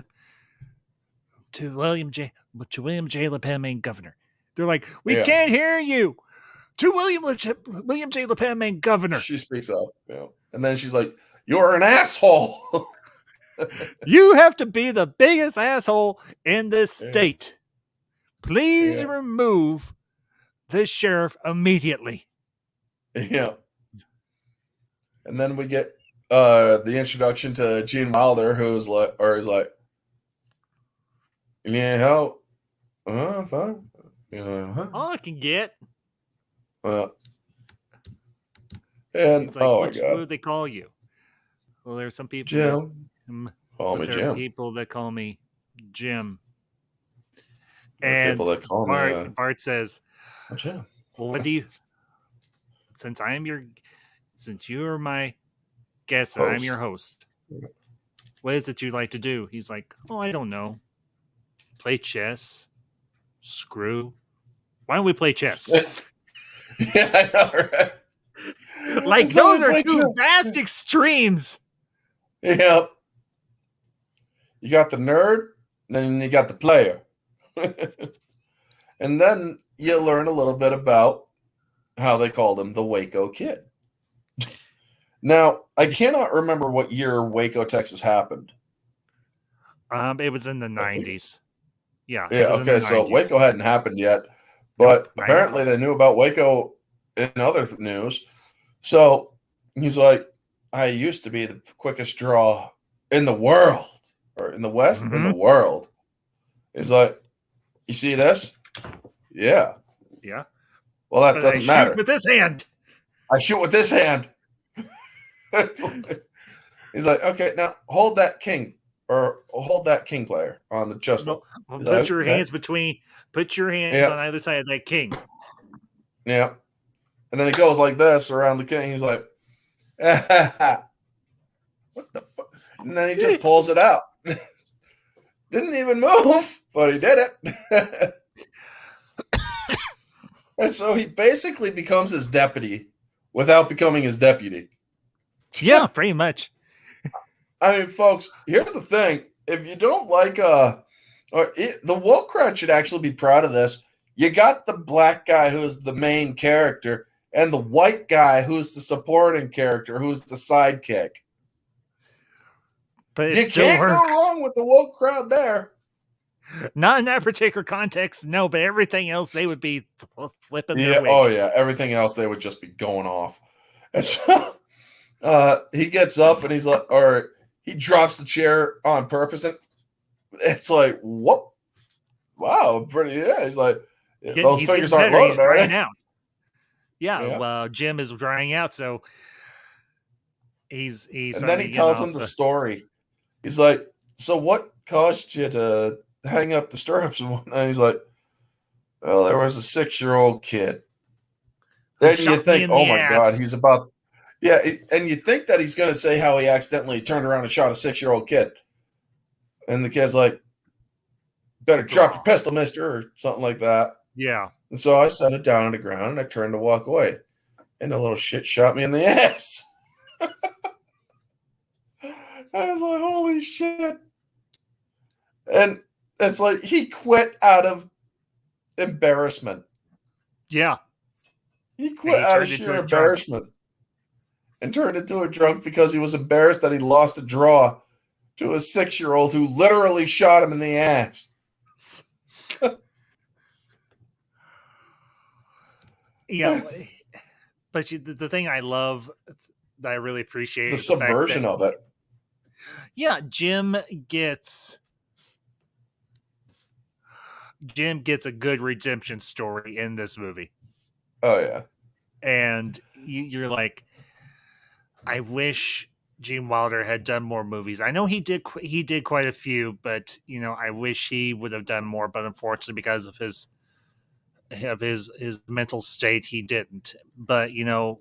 to William J. Le Pen being governor." They're like, "We can't hear you." To William J. Le Pen being governor. She speaks up, and then she's like, "You're an asshole. You have to be the biggest asshole in this state. Please remove this sheriff immediately." Yeah. And then we get the introduction to Gene Wilder, who's like, "Yeah, help? Fine. All I can get." And like, oh my God, what do they call you? Well, there's some people. Jim. Call me Jim. People that call me Jim. And people that call me, Bart says, Jim. "Well, what do you? Since you're my guest and I'm your host, what is it you'd like to do?" He's like, "Oh, I don't know. Play chess. Screw. Why don't we play chess?" Yeah, I know, right? Like, those are two vast extremes. Yep. You got the nerd, and then you got the player. And then you learn a little bit about how they called him the Waco Kid. Now, I cannot remember what year Waco, Texas happened. It was in the 90s. Yeah. Yeah, okay, so Waco hadn't happened yet, but apparently they knew about Waco in other news. So he's like, "I used to be the quickest draw in the world, or in the West, in the world." He's like, "You see this?" Yeah. Yeah. Well, that doesn't matter. Shoot with this hand. I shoot with this hand. He's like, "Okay, now hold that king, or hold that king player on the chessboard." Put your hands on either side of that king. Yeah. And then he goes like this around the king. He's like, "What the fuck?" And then he just pulls it out. Didn't even move, but he did it. And so he basically becomes his deputy without becoming his deputy. Yeah, pretty much. I mean, folks, here's the thing. If you don't like the woke crowd should actually be proud of this. You got the black guy who's the main character, and the white guy who's the supporting character, who's the sidekick. But you can't go wrong with the woke crowd there. Not in that particular context, no, but everything else, they would be flipping their wig. Oh, yeah. Everything else, they would just be going off. And so he gets up and he's like, or he drops the chair on purpose. And it's like, what? Wow, pretty, yeah. He's like, those fingers aren't loaded, right now. Yeah, well, Jim is drying out, so he's and then he tells him the story. He's like, "So what caused you to hang up the stirrups?" And he's like, "Well, there was a 6-year-old kid." Then you think, "Oh my God, he's about..." Yeah, and you think that he's going to say how he accidentally turned around and shot a 6-year-old kid. And the kid's like, "Better drop your pistol, mister," or something like that. Yeah. And so I set it down on the ground and I turned to walk away. And the little shit shot me in the ass. I was like, holy shit. And it's like he quit out of embarrassment. Yeah. He quit out of sheer embarrassment and turned into a drunk because he was embarrassed that he lost a draw to a 6-year-old who literally shot him in the ass. Yeah, but the thing I love that I really appreciate the subversion of it. Yeah, Jim gets a good redemption story in this movie. Oh yeah, and you're like, I wish Gene Wilder had done more movies. I know he did quite a few, but I wish he would have done more. But unfortunately, because of his mental state, he didn't. But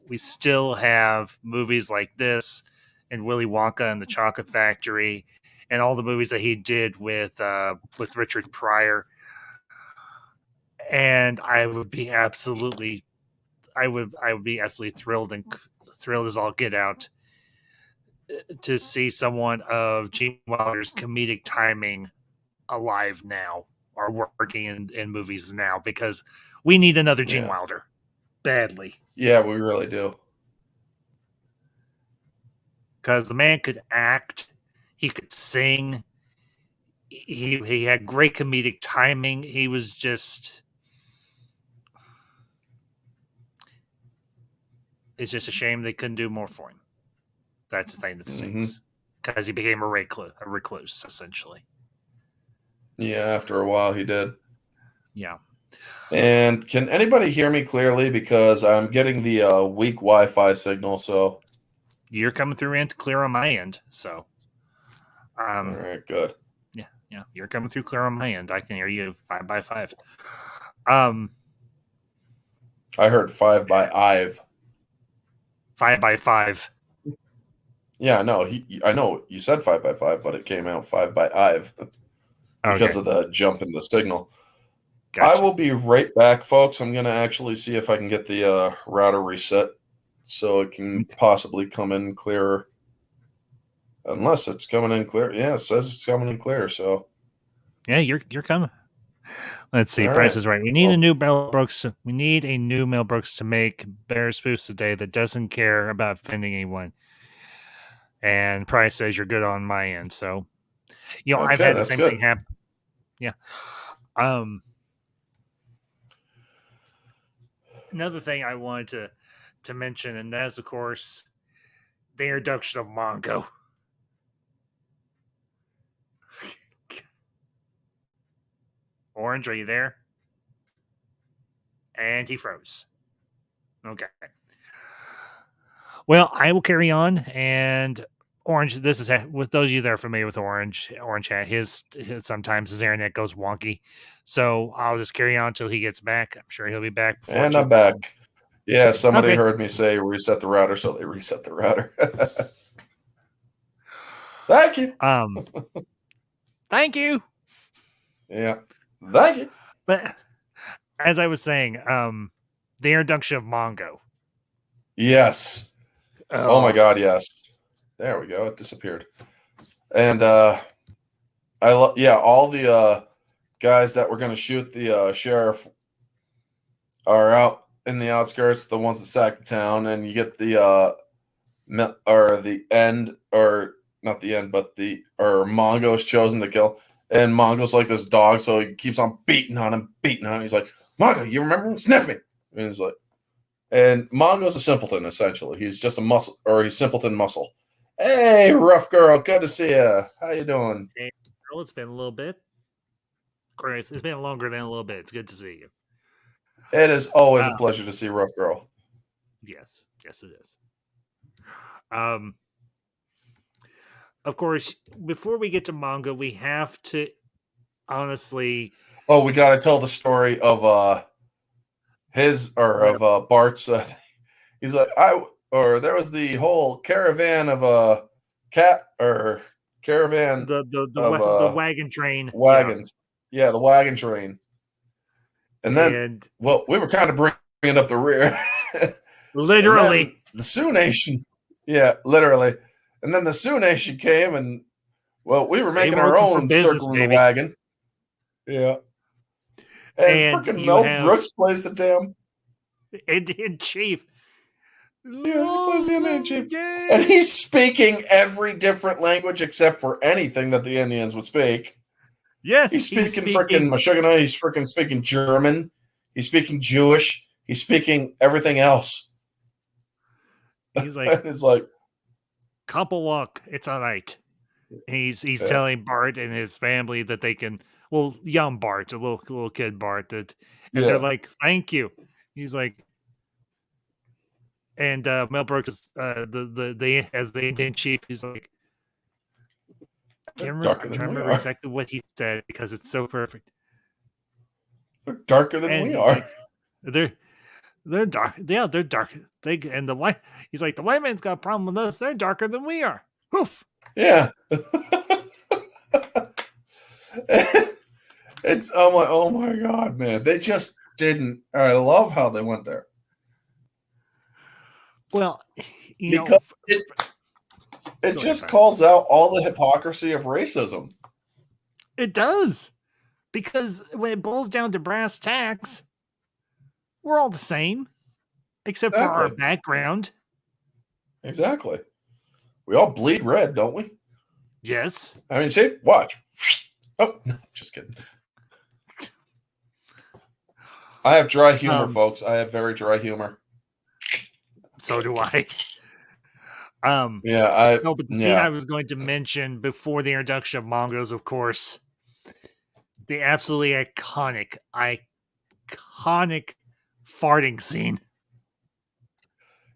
we still have movies like this and Willy Wonka and the Chocolate Factory, and all the movies that he did with Richard Pryor. And I would be absolutely thrilled as all get out to see someone of Gene Wilder's comedic timing alive now or working in movies now, because we need another Gene Wilder badly. Yeah, we really do. Because the man could act, he could sing, he had great comedic timing. He was just, it's just a shame they couldn't do more for him. That's the thing that stinks. Because he became a recluse, essentially. Yeah, after a while he did. Yeah. And can anybody hear me clearly? Because I'm getting the weak Wi-Fi signal, so... You're coming through clear on my end, so... all right, good. Yeah, you're coming through clear on my end. I can hear you 5 by 5. I heard 5 by Ive. 5 by 5. Yeah, no, I know you said 5 by 5, but it came out 5 by Ive because of the jump in the signal. Gotcha. I will be right back, folks. I'm going to actually see if I can get the router reset so it can possibly come in clearer. Unless it's coming in clear. Yeah, it says it's coming in clear, so. Yeah, you're coming. Let's see. Price is right. We need a new Mel Brooks. We need a new Mel Brooks to make better spoofs today that doesn't care about offending anyone. And Price says you're good on my end. So, I've had the same thing happen. Yeah. Another thing I wanted to mention, and that's, of course, the introduction of Mongo. Orange, are you there? And he froze. Okay. Well, I will carry on. And Orange, this is with those of you that are familiar with Orange Hat. His sometimes his internet goes wonky, so I'll just carry on until he gets back. I'm sure he'll be back. And I'm back. Yeah, somebody heard me say reset the router, so they reset the router. Thank you. Thank you. Yeah. Thank you. But as I was saying, the introduction of Mongo. Yes. Oh my God, yes. There we go. It disappeared. And all the guys that were going to shoot the sheriff are out in the outskirts, the ones that sacked the town, and you get Mongo's chosen to kill. And Mongo's like this dog, so he keeps on beating on him. He's like, Mongo, you remember? Sniff me. And he's like, and Mongo's a simpleton, essentially. He's just a muscle, or he's simpleton muscle. Hey, rough girl, good to see you. How you doing? Hey, girl, it's been a little bit. Chris, it's been longer than a little bit. It's good to see you. It is always a pleasure to see rough girl. Yes, it is. Of course, before we get to Mongo, we have to honestly. Oh, we got to tell the story of Bart's. He's like, there was the whole caravan of caravan. The wagon train. Wagons. Yeah, the wagon train. And then, we were kind of bringing up the rear. Literally. The Sioux Nation. Yeah, literally. And then the Sioux Nation came, and we were making our own circle in the wagon. Yeah. And freaking Mel Brooks plays the damn Indian chief. Yeah, he plays the Indian chief. And he's speaking every different language except for anything that the Indians would speak. Yes, he's speaking freaking Meshuggah. He's freaking speaking German. He's speaking Jewish. He's speaking everything else. He's like, it's like, couple walk. It's all right. He's telling Bart and his family that they can. Well, young Bart, a little kid Bart, and they're like, "Thank you." He's like, and Mel Brooks, as the Indian chief, he's like, I can't remember exactly what he said because it's so perfect. They're darker than we are. Like, They're dark. Yeah, they're dark. And the white. He's like, the white man's got a problem with us. They're darker than we are. Oof. Yeah. I'm like, oh my god, man! They just didn't. I love how they went there. Well, because it just calls out all the hypocrisy of racism. It does, because when it boils down to brass tacks, we're all the same, except for our background. Exactly. We all bleed red, don't we? Yes. I mean, see, watch. Oh, no, just kidding. I have dry humor, folks. I have very dry humor. So do I. Yeah, no, but the scene I was going to mention before the introduction of Mongos, of course, the absolutely iconic farting scene.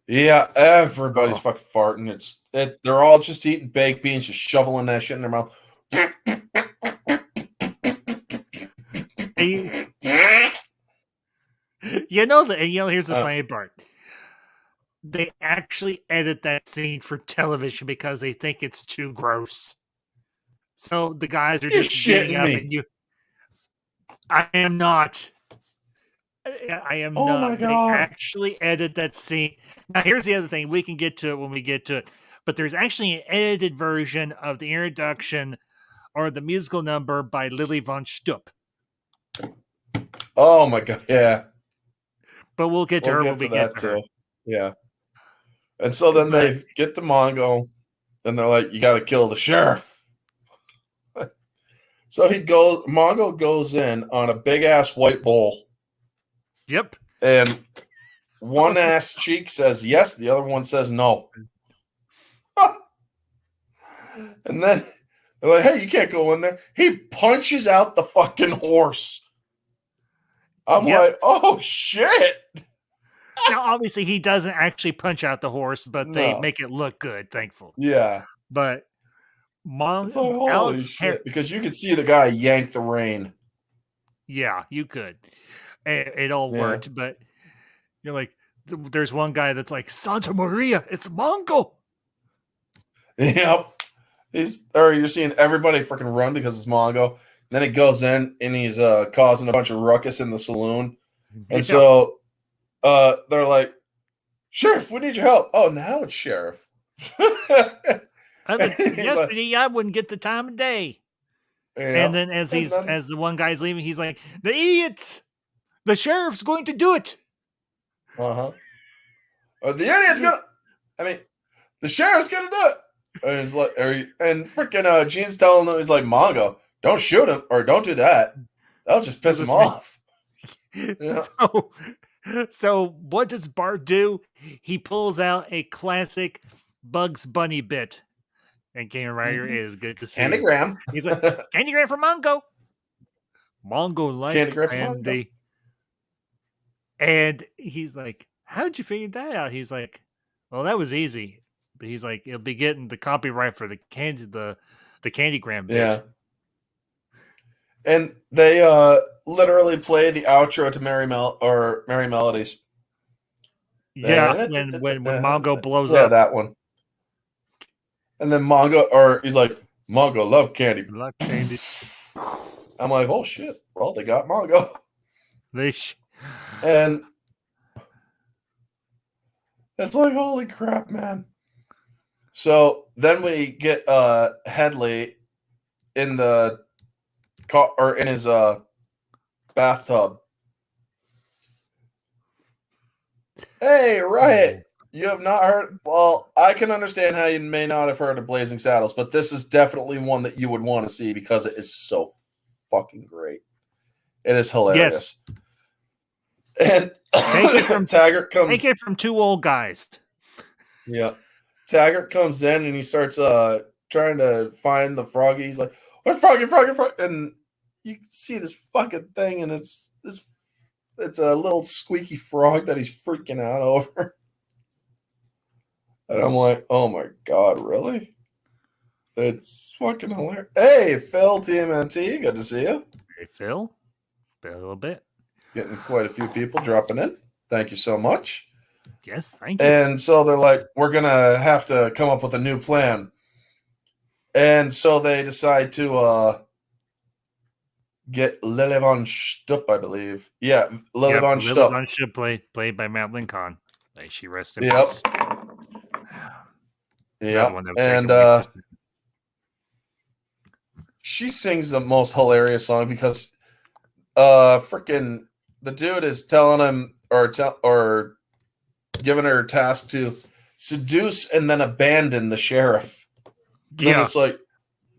Yeah, everybody's fucking farting. They're all just eating baked beans, just shoveling that shit in their mouth. Here's the funny part. They actually edit that scene for television because they think it's too gross. So the guys are just getting up and I am not. I am not. My God. They actually edit that scene. Now, here's the other thing. We can get to it when we get to it. But there's actually an edited version of the introduction or the musical number by Lily von Stupp. Oh, my God. Yeah. But we'll get to her when we get to her. Yeah. And so then they get the Mongo, and they're like, you got to kill the sheriff. So Mongo goes in on a big-ass white bull. Yep. And one ass cheek says yes, the other one says no. And then they're like, hey, you can't go in there. He punches out the fucking horse. I'm like, oh, shit. Now, obviously, he doesn't actually punch out the horse, but they make it look good, thankfully. Yeah. But Alex shit, because you could see the guy yank the rein. Yeah, you could. It all worked, but you're like, there's one guy that's like, Santa Maria, it's Mongo. Yep. You're seeing everybody freaking run because it's Mongo. Then he goes in and he's causing a bunch of ruckus in the saloon. And so they're like, Sheriff, we need your help. Oh, now it's Sheriff. Yesterday, I wouldn't get the time of day. Yeah. And then as the one guy's leaving, he's like, the idiots! The sheriff's going to do it. The idiot's the sheriff's gonna do it. And he's like, and freaking Gene's telling him, he's like, Mongo, don't shoot him or don't do that. That'll just piss him off. Yeah. So what does Bart do? He pulls out a classic Bugs Bunny bit. And Kamen Rider is good to see. Candygram. He's like, Candygram for Mongo. Mongo like candy. And he's like, how'd you figure that out? He's like, well, that was easy. But he's like, he'll be getting the copyright for the Candygram bit. Yeah. And they literally play the outro to Merry Melodies. Yeah, when Mongo blows up. That one. And then he's like, Mongo love candy. Love candy. I'm like, oh shit. Well, they got Mongo. And it's like, holy crap, man. So then we get Headley in the car or in his bathtub. Hey, Riot. You have not heard? Well, I can understand how you may not have heard of Blazing Saddles, but this is definitely one that you would want to see because it is so fucking great. It is hilarious. Yes. And Taggart comes. Take it from two old guys. Yeah. Taggart comes in and he starts trying to find the froggy. He's like, "What froggy? And you see this fucking thing, and it's a little squeaky frog that he's freaking out over. And I'm like, oh my God, really? It's fucking hilarious. Hey, Phil TMNT, good to see you. Hey, Phil. Been a little bit. Getting quite a few people dropping in. Thank you so much. Yes, thank you. And so they're like, we're going to have to come up with a new plan. And so they decide to get Lily von Stupp, I believe. Yeah, Lily von Lily Stupp. von Stupp, played by Madeline Kahn. May she rest in Yep. peace. Yep. One that And she sings the most hilarious song because freaking the dude is telling him or giving her a task to seduce and then abandon the sheriff. Yeah. Then it's like,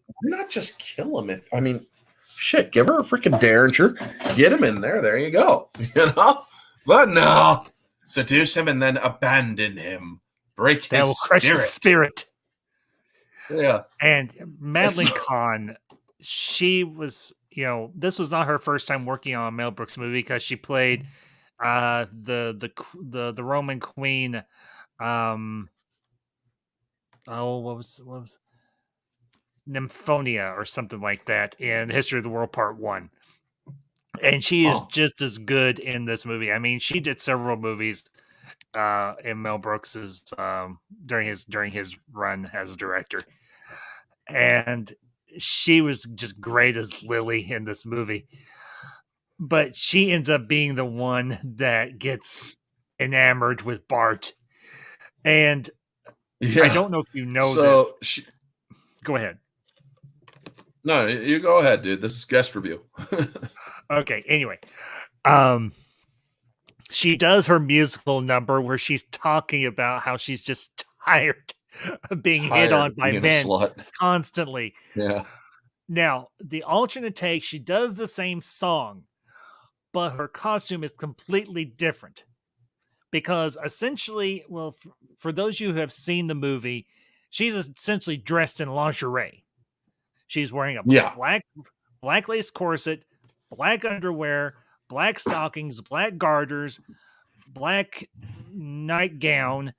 why not just kill him? If I mean, shit, give her a freaking derringer, get him in there. There you go. You know, but no, seduce him and then abandon him. Break that his will crush his spirit. Yeah. And Madeline Kahn, she was, this was not her first time working on a Mel Brooks movie because she played the Roman queen. What was Nymphonia or something like that in History of the World Part 1. And she is just as good in this movie. I mean, she did several movies in Mel Brooks's during his run as a director. And she was just great as Lily in this movie. But she ends up being the one that gets enamored with Bart. And I don't know if you know this. Go ahead. No, you go ahead, dude. This is guest review. Okay, anyway. She does her musical number where she's talking about how she's just tired of being hit on by men constantly. Yeah. Now, the alternate take, she does the same song, but her costume is completely different. Because essentially, well, for those of you who have seen the movie, she's essentially dressed in lingerie. She's wearing a black lace corset, black underwear, black stockings, black garters, black nightgown,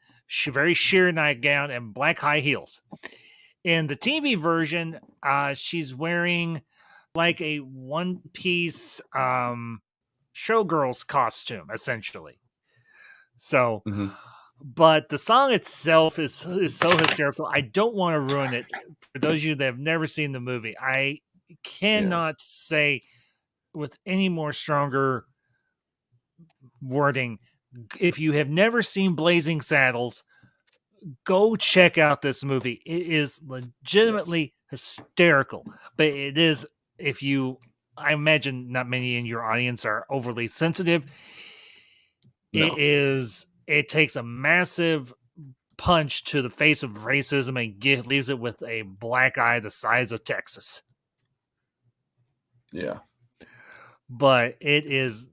very sheer nightgown, and black high heels. In the TV version, she's wearing like a one-piece showgirl's costume, essentially. So, but the song itself is so hysterical. I don't want to ruin it for those of you that have never seen the movie. I cannot say with any more stronger wording. If you have never seen Blazing Saddles, go check out this movie. It is legitimately hysterical. But it is, I imagine not many in your audience are overly sensitive. No. It takes a massive punch to the face of racism and leaves it with a black eye the size of Texas. Yeah. But it is,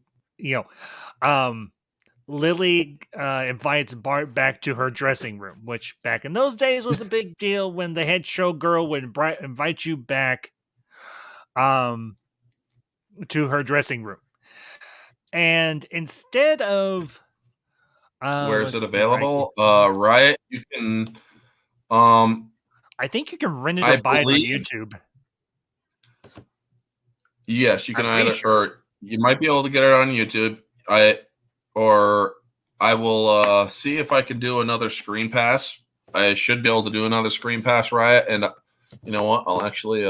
Lily invites Bart back to her dressing room, which back in those days was a big deal when the head showgirl would invite you back to her dressing room. And instead of where is it available? Riot, you can I think you can rent it or buy it on YouTube. Yes, you can or you might be able to get it on YouTube. I will see if I can do another screen pass. I should be able to do another screen pass, Riot, and you know what? I'll actually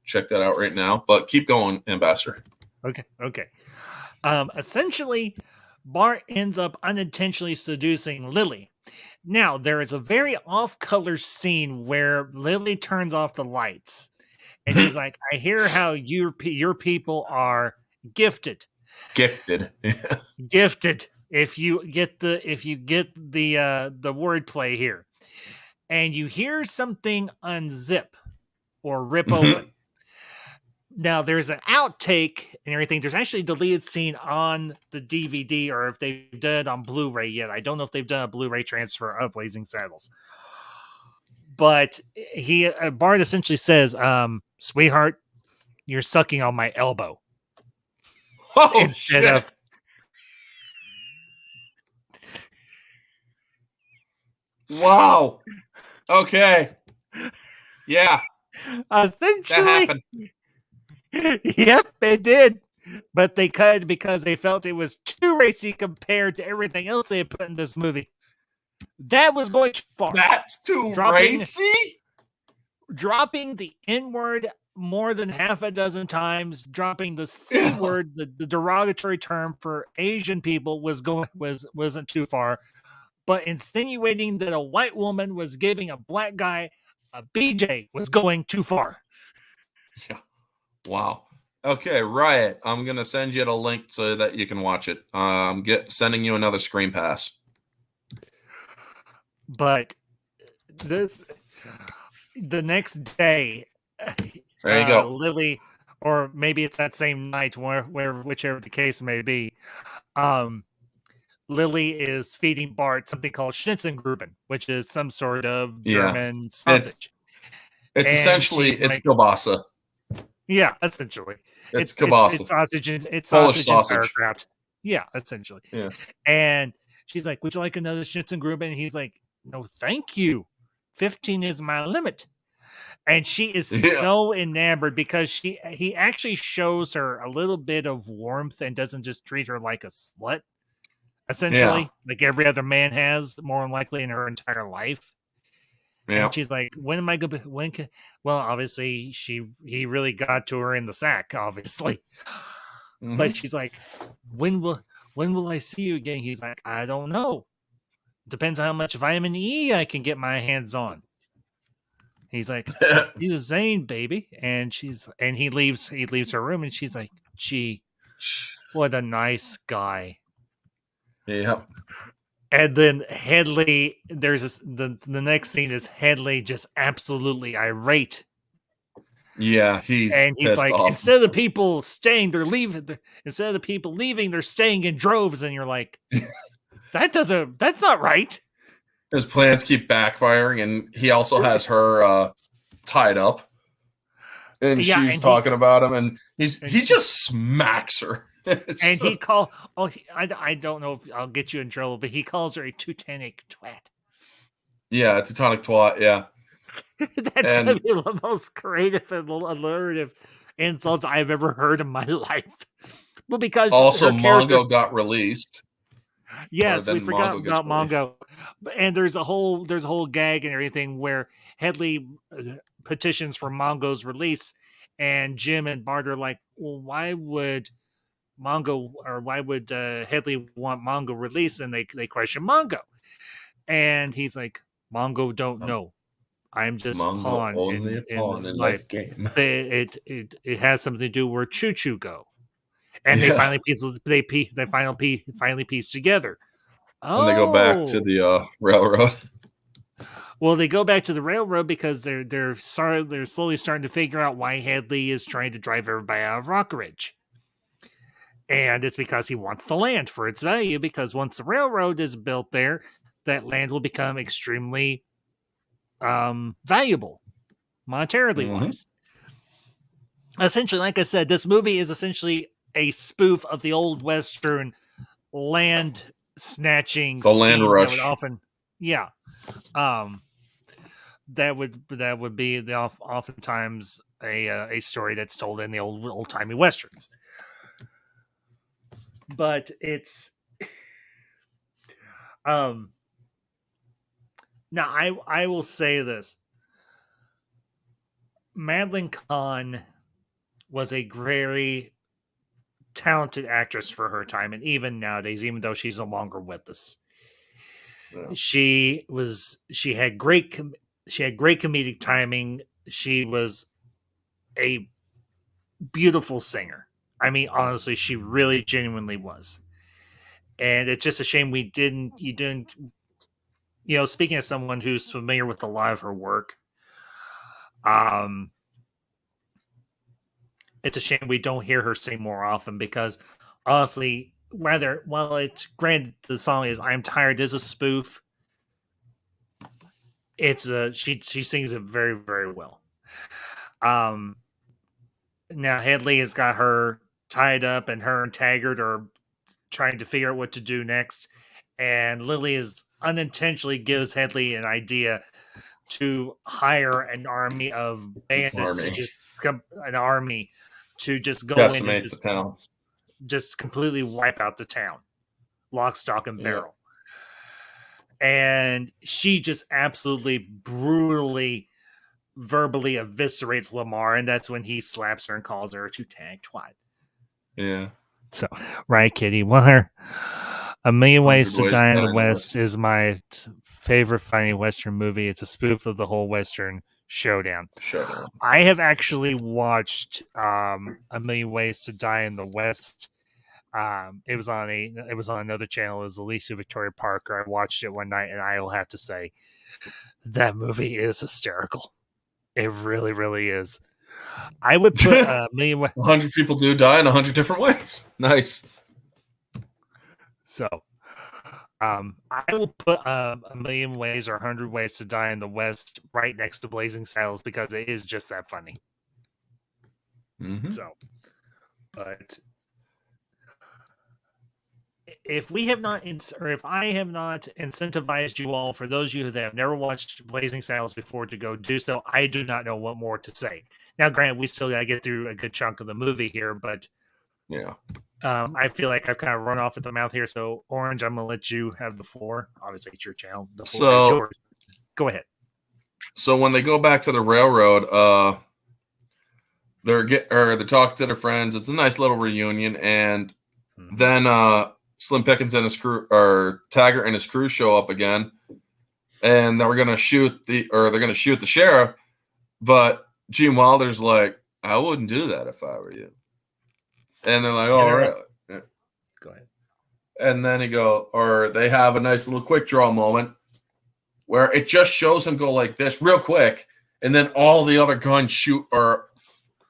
check that out right now. But keep going, Ambassador. Okay. Essentially, Bart ends up unintentionally seducing Lily. Now, there is a very off-color scene where Lily turns off the lights. And she's like, I hear how your people are gifted. Gifted. Gifted. If you get the wordplay here. And you hear something unzip or rip open. Now, there's an outtake and everything. There's actually a deleted scene on the DVD, or if they've done it on Blu-ray yet. I don't know if they've done a Blu-ray transfer of Blazing Saddles. But Bart essentially says, sweetheart, you're sucking on my elbow. Oh, instead of... Wow. Okay. Yeah. Essentially. That happened. Yep, it did. but they cut because they felt it was too racy compared to everything else they had put in this movie. That was going too far. That's too racy? Dropping the N-word more than half a dozen times, dropping the C-word, the derogatory term for Asian people wasn't too far. But insinuating that a white woman was giving a black guy a BJ was going too far. Yeah. Wow. Okay, Riot. I'm gonna send you the link so that you can watch it. Sending you another screen pass. But the next day, there you go. Lily, or maybe it's that same night, whichever the case may be. Lily is feeding Bart something called Schnitzengruben, which is some sort of German sausage. It's essentially like, kielbasa. Yeah, essentially. It's kielbasa. It's sausage. It's Polish sausage and sauerkraut. Yeah, essentially. Yeah. And she's like, "Would you like another Schnitzengruben?" And he's like, "No, thank you. 15 is my limit." And she is so enamored because he actually shows her a little bit of warmth and doesn't just treat her like a slut. Essentially, like every other man has, more than likely in her entire life. Yeah. And she's like, "When am I going to? When can?" Well, obviously, he really got to her in the sack, obviously. Mm-hmm. But she's like, "When will I see you again?" He's like, "I don't know. Depends on how much vitamin E I can get my hands on." He's like, "You're Zane, baby," and he leaves her room, and she's like, "Gee, what a nice guy." Yeah. And then Headley, the next scene is Headley just absolutely irate. Yeah, he's like, off. Instead of the people staying, they're leaving. Instead of the people leaving, they're staying in droves. And you're like, that's not right. His plans keep backfiring, and he also has her tied up. And she's talking about him, and he just smacks her. And he I don't know if I'll get you in trouble, but he calls her a Teutonic twat. Yeah, a Teutonic twat, yeah. That's gonna be the most creative and alliterative insults I've ever heard in my life. Well, because also Mongo got released. Yes, we forgot about Mongo. And there's a whole gag and everything where Headley petitions for Mongo's release, and Jim and Bart are like, "Well, why would Headley want Mongo released?" And they question Mongo, and he's like, "Mongo don't know. I'm just a pawn in life. Game. It has something to do where Choo Choo go." And they finally piece together. And they go back to the railroad. Well, they go back to the railroad because they're slowly starting to figure out why Headley is trying to drive everybody out of Rock Ridge. And it's because he wants the land for its value, because once the railroad is built there, that land will become extremely valuable, monetarily wise. Essentially, like I said, this movie is essentially a spoof of the old Western land snatching the land rush. That would often, that would be oftentimes a story that's told in the old timey westerns. But it's now I will say this: Madeline Kahn was a very talented actress for her time, and even nowadays, even though she's no longer with us, she had great comedic timing. She was a beautiful singer. I mean, honestly, she really genuinely was. And it's just a shame you didn't, speaking as someone who's familiar with a lot of her work, it's a shame we don't hear her sing more often, because honestly, while it's granted the song is "I'm Tired" is a spoof, it's she sings it very, very well. Now Headley has got her tied up, and her and Taggart are trying to figure out what to do next. And Lily is unintentionally gives Headley an idea to hire an army of bandits to just go in and decimate the town. just completely wipe out the town, lock, stock, and barrel. And she just absolutely brutally, verbally eviscerates Lamar, and that's when he slaps her and calls her a two-tag twat. Yeah. So, right, Kitty? Well, A Million Ways to Die in the West is my favorite funny Western movie. It's a spoof of the whole Western showdown. I have actually watched A Million Ways to Die in the West. It was on another channel. It was Alicia Victoria Parker. I watched it one night, and I will have to say that movie is hysterical. It really, really is. I would put A Million Ways. 100 people do die in 100 different ways. Nice. So, I will put A Million Ways or 100 Ways to Die in the West right next to Blazing Saddles because it is just that funny. Mm-hmm. So, but if we have not, or if I have not incentivized you all, for those of you that have never watched Blazing Saddles before, to go do so, I do not know what more to say. Now, granted, we still got to get through a good chunk of the movie here, but yeah, I feel like I've kind of run off at the mouth here. So, Orange, I'm going to let you have the floor. Obviously, it's your channel. The floor is yours. Go ahead. So when they go back to the railroad, they're talking to their friends. It's a nice little reunion, and then Slim Pickens and his crew, or Taggart and his crew, show up again, and they're gonna shoot the sheriff. But Gene Wilder's like, I wouldn't do that if I were you. And they're like, oh, really? Yeah. Go ahead. And then they have a nice little quick draw moment where it just shows him go like this real quick, and then all the other guns shoot or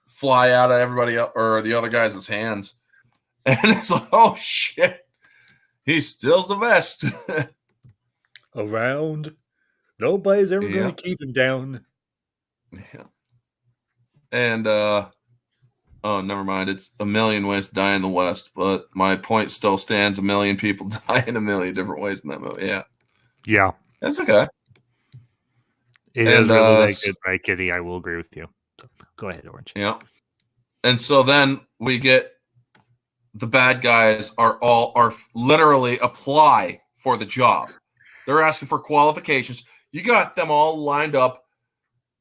fly out of everybody else, or the other guys' hands. And it's like, oh, shit. He steals the best. Around. Nobody's ever going to keep him down. Yeah. And, oh, never mind. It's A Million Ways to Die in the West, but my point still stands. 1 million people die in 1 million different ways in that movie. Yeah. Yeah. That's okay. It is really that good, right, Kitty? I will agree with you. So, go ahead, Orange. Yeah. And so then we get the bad guys are literally apply for the job. They're asking for qualifications. You got them all lined up.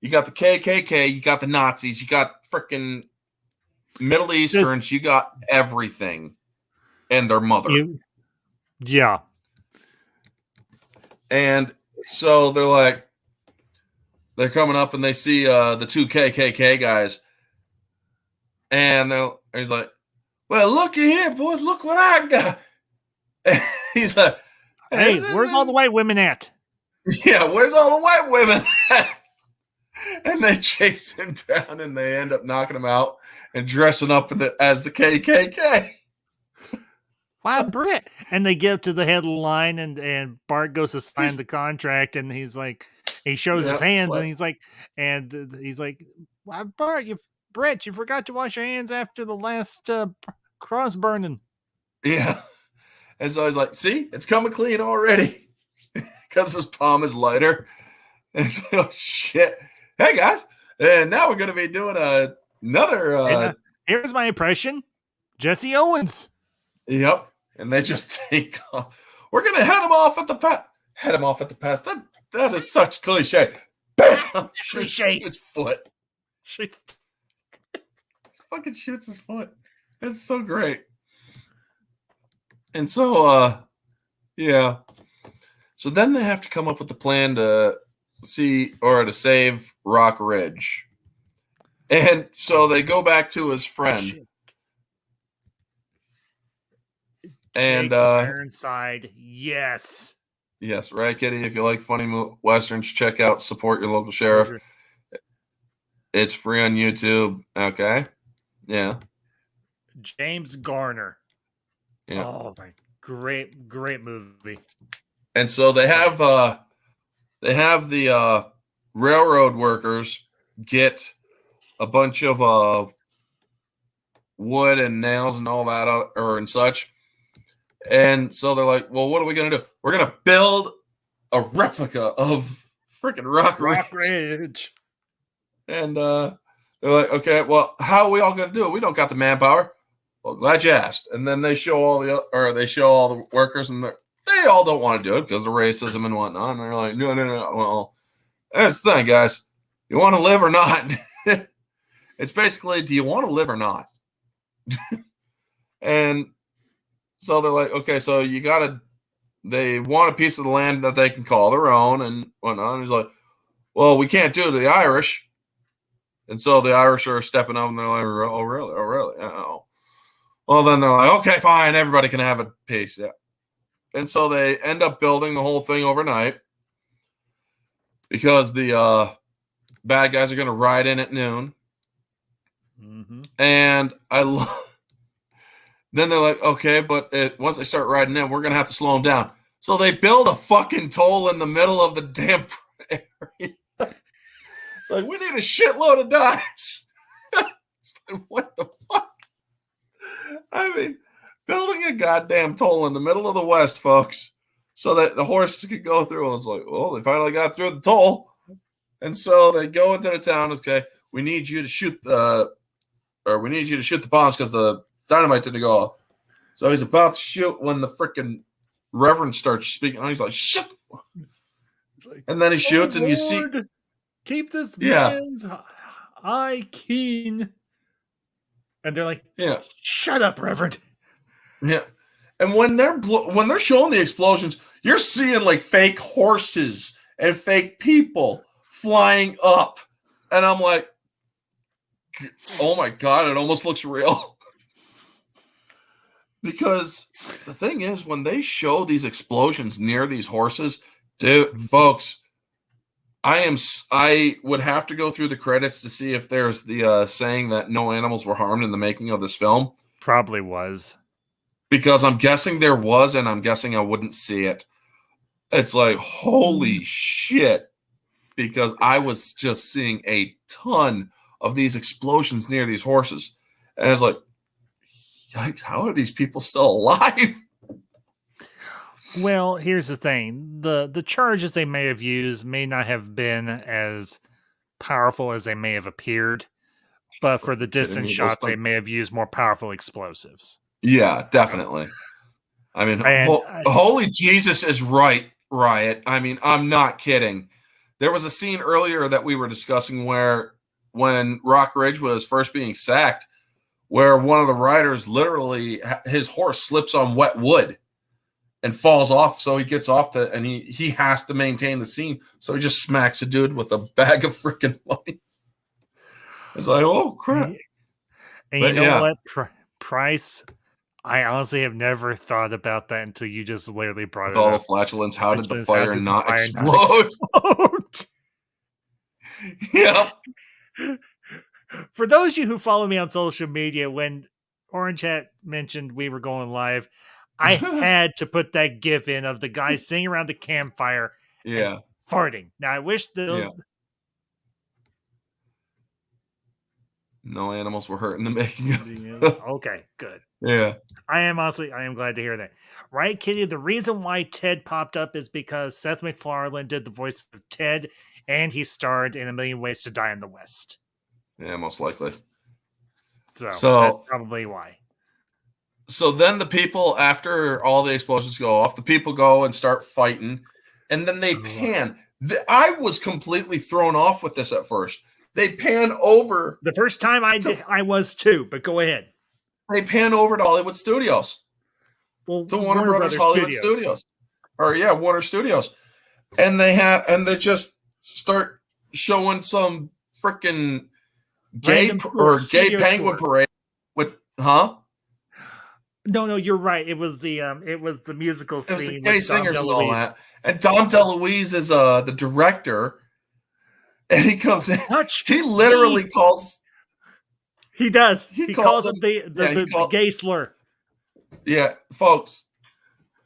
You got the KKK. You got the Nazis. You got freaking Middle Easterns. You got everything. And their mother. Yeah. And so they're coming up and they see the two KKK guys. And he's like, well, looky here, boys. Look what I got. And he's like, hey, where's all the white women at? Yeah, where's all the white women at? And they chase him down and they end up knocking him out and dressing up as the KKK. Wow, Britt. And they get up to the head of the line and Bart goes to sign the contract and he's like, he shows his hands and he's like, wow, Bart, Brett, you forgot to wash your hands after the last cross burning. Yeah. And so he's like, see, it's coming clean already because his palm is lighter. And so, oh, shit. Hey, guys. And now we're going to be doing another. Here's my impression. Jesse Owens. Yep. And they just take off. We're going to head him off at the pass. That is such cliche. Bam! Cliche. His foot. Fucking shoots his foot. It's so great. And so, yeah. So then they have to come up with the plan to save Rock Ridge. And so they go back to his friend. And Ironside, yes. Yes, right, Kitty? If you like funny westerns, check out Support Your Local Sheriff. It's free on YouTube. Okay. Yeah. James Garner. Yeah. Oh my, great movie. And so they have the railroad workers get a bunch of wood and nails and all that and such. And so they're like, well, what are we going to do? We're going to build a replica of freaking Rock Ridge. And they're like, okay, well, how are we all going to do it? We don't got the manpower. Well, glad you asked. And then they show all the workers, and they all don't want to do it because of racism and whatnot. And they're like, no. Well, that's the thing, guys. You want to live or not? It's basically, do you want to live or not? And so they're like, okay, so they want a piece of the land that they can call their own and whatnot. And he's like, well, we can't do it to the Irish. And so the Irish are stepping up and they're like, oh, really? Oh, really? Oh. Well, then they're like, okay, fine. Everybody can have a piece. Yeah. And so they end up building the whole thing overnight because the bad guys are going to ride in at noon. Mm-hmm. And then they're like, okay, but once they start riding in, we're going to have to slow them down. So they build a fucking toll in the middle of the damn area. It's like, we need a shitload of dimes. It's like, what the fuck? I mean, building a goddamn toll in the middle of the West, folks, so that the horses could go through. And it's like, well, they finally got through the toll. And so they go into the town. Okay, we need you to shoot the bombs because the dynamite didn't go off. So he's about to shoot when the freaking Reverend starts speaking. And he's like, shit. And then he shoots, and you see. Keep this man's eye keen. And they're like, yeah, shut up, Reverend. Yeah. And when they're showing the explosions, you're seeing like fake horses and fake people flying up. And I'm like, oh my God, it almost looks real. Because the thing is, when they show these explosions near these horses, dude, folks, I would have to go through the credits to see if there's the saying that no animals were harmed in the making of this film. Probably was. Because I'm guessing there was, and I'm guessing I wouldn't see it. It's like, holy shit. Because I was just seeing a ton of these explosions near these horses. And I was like, yikes, how are these people still alive? Well, here's the thing. The charges they may have used may not have been as powerful as they may have appeared. But for the distant shots, they may have used more powerful explosives. Yeah, definitely. I mean, holy Jesus is right, Riot. I mean, I'm not kidding. There was a scene earlier that we were discussing where when Rock Ridge was first being sacked, where one of the riders literally, his horse slips on wet wood and falls off. So he gets off and he has to maintain the scene. So he just smacks a dude with a bag of freaking money. It's like, oh, crap. And you know what, Price? I honestly have never thought about that until you just literally brought it up. All the flatulence. How did the fire not explode? Yeah. For those of you who follow me on social media, when Orange Hat mentioned we were going live, I had to put that gif in of the guy sitting around the campfire and farting. Now, I wish no animals were hurt in the making of Okay, good. Yeah. I am glad to hear that. Right, Kitty? The reason why Ted popped up is because Seth MacFarlane did the voice of Ted, and he starred in A Million Ways to Die in the West. Yeah, most likely. So that's probably why. So then the people, after all the explosions go off, the people go and start fighting, and then they pan. I was completely thrown off with this at first. They pan over. The first time I was too, but go ahead. They pan over to Hollywood Studios. Well, to Warner Brothers Hollywood Studios. Warner Studios. And they just start showing some freaking gay penguin parade with No, you're right. It was the musical scene. It was the gay singers and all that. And Dom DeLuise is the director. And he comes in. He literally calls. He does. He calls him the gay slur. Yeah, folks.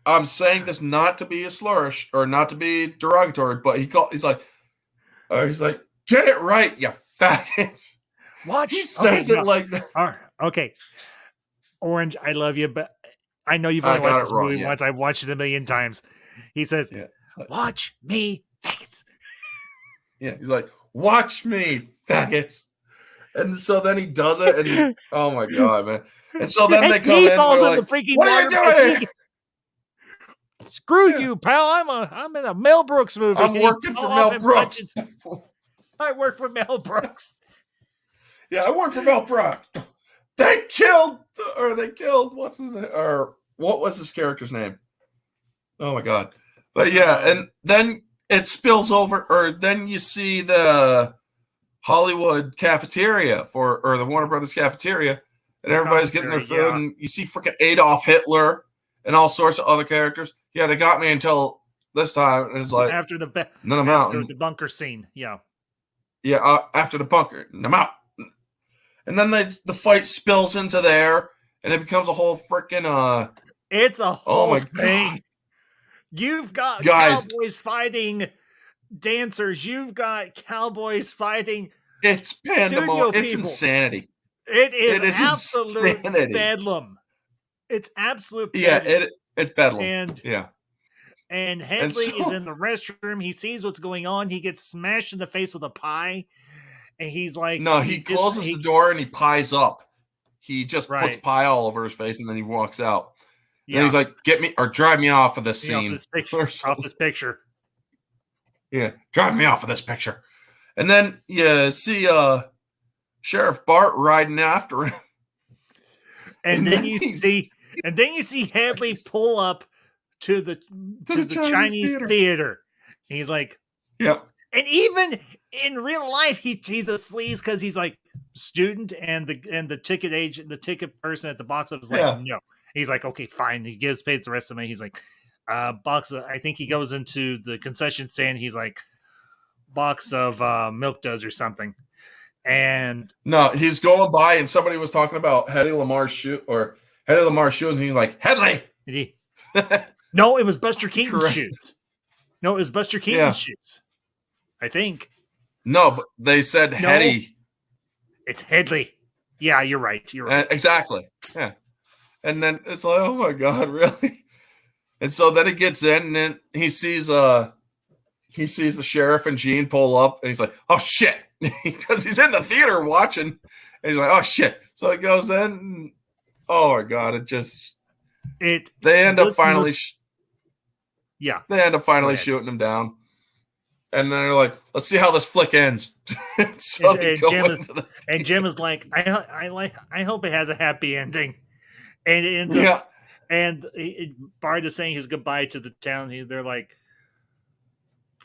I'm saying this not to be a slurish or not to be derogatory, but he's like, get it right, you faggots. Watch. He says it like that. All right. Okay. Orange, I love you, but I know you've only watched this movie once. I've watched it a million times. He says, watch me, faggots. Yeah, he's like, watch me, faggots. And so then he does it, and oh my God, man. And so then they come he in, falls they're in the like, freaking "What are water. you doing?" Screw Yeah. you, pal! I'm in a Mel Brooks movie. I'm And he working fell for off Mel and Brooks. punches. I work for Mel Brooks. Yeah, I work for Mel Brooks. They killed, what's his name? Or what was his character's name? Oh my god. But yeah, and then it spills over, or then you see the Hollywood cafeteria or the Warner Brothers cafeteria, and everybody's getting their food, and you see freaking Adolf Hitler and all sorts of other characters. Yeah, they got me until this time, and it's like after the bunker scene. Yeah, after the bunker, and I'm out. And then the fight spills into there, and it becomes a whole freaking it's a whole thing. God. You've got cowboys fighting dancers. You've got cowboys fighting. It's pandemonium. It's insanity. It is absolute bedlam. It's absolute bedlam. Yeah, it's bedlam. And Headley is in the restroom. He sees what's going on. He gets smashed in the face with a pie. And he's like... No, he closes the door and he pies up. He just puts pie all over his face and then he walks out. Yeah. And he's like, "Get me or drive me off of this scene." Off this picture. Yeah, drive me off of this picture. And then you see Sheriff Bart riding after him. And then you see Hadley pull up to the Chinese theater. He's like, "Yep." And even in real life, he's a sleaze because he's like student, and the ticket agent, the ticket person at the box office is like, no. He's like, okay, fine. He pays the rest of the money. He's like, box of, I think he goes into the concession stand. He's like, box of milk duds or something. And no, he's going by and somebody was talking about Hedy Lamar's shoes, and he's like, "Headley." No, it was Buster Keaton's shoes. No, it was Buster Keaton's shoes. I think. No, but they said Hedy. It's Headley. Yeah, you're right. Exactly. Yeah. And then it's like, oh my God, really? And so then he gets in, and then he sees the sheriff and Gene pull up, and he's like, "Oh shit," because he's in the theater watching, and he's like, "Oh shit." So he goes in, and, oh my God, they end up finally shooting him down. And then they're like, "Let's see how this flick ends." So and Jim is like, I hope it has a happy ending. And it ends up, and Bart is saying his goodbye to the town. They're like,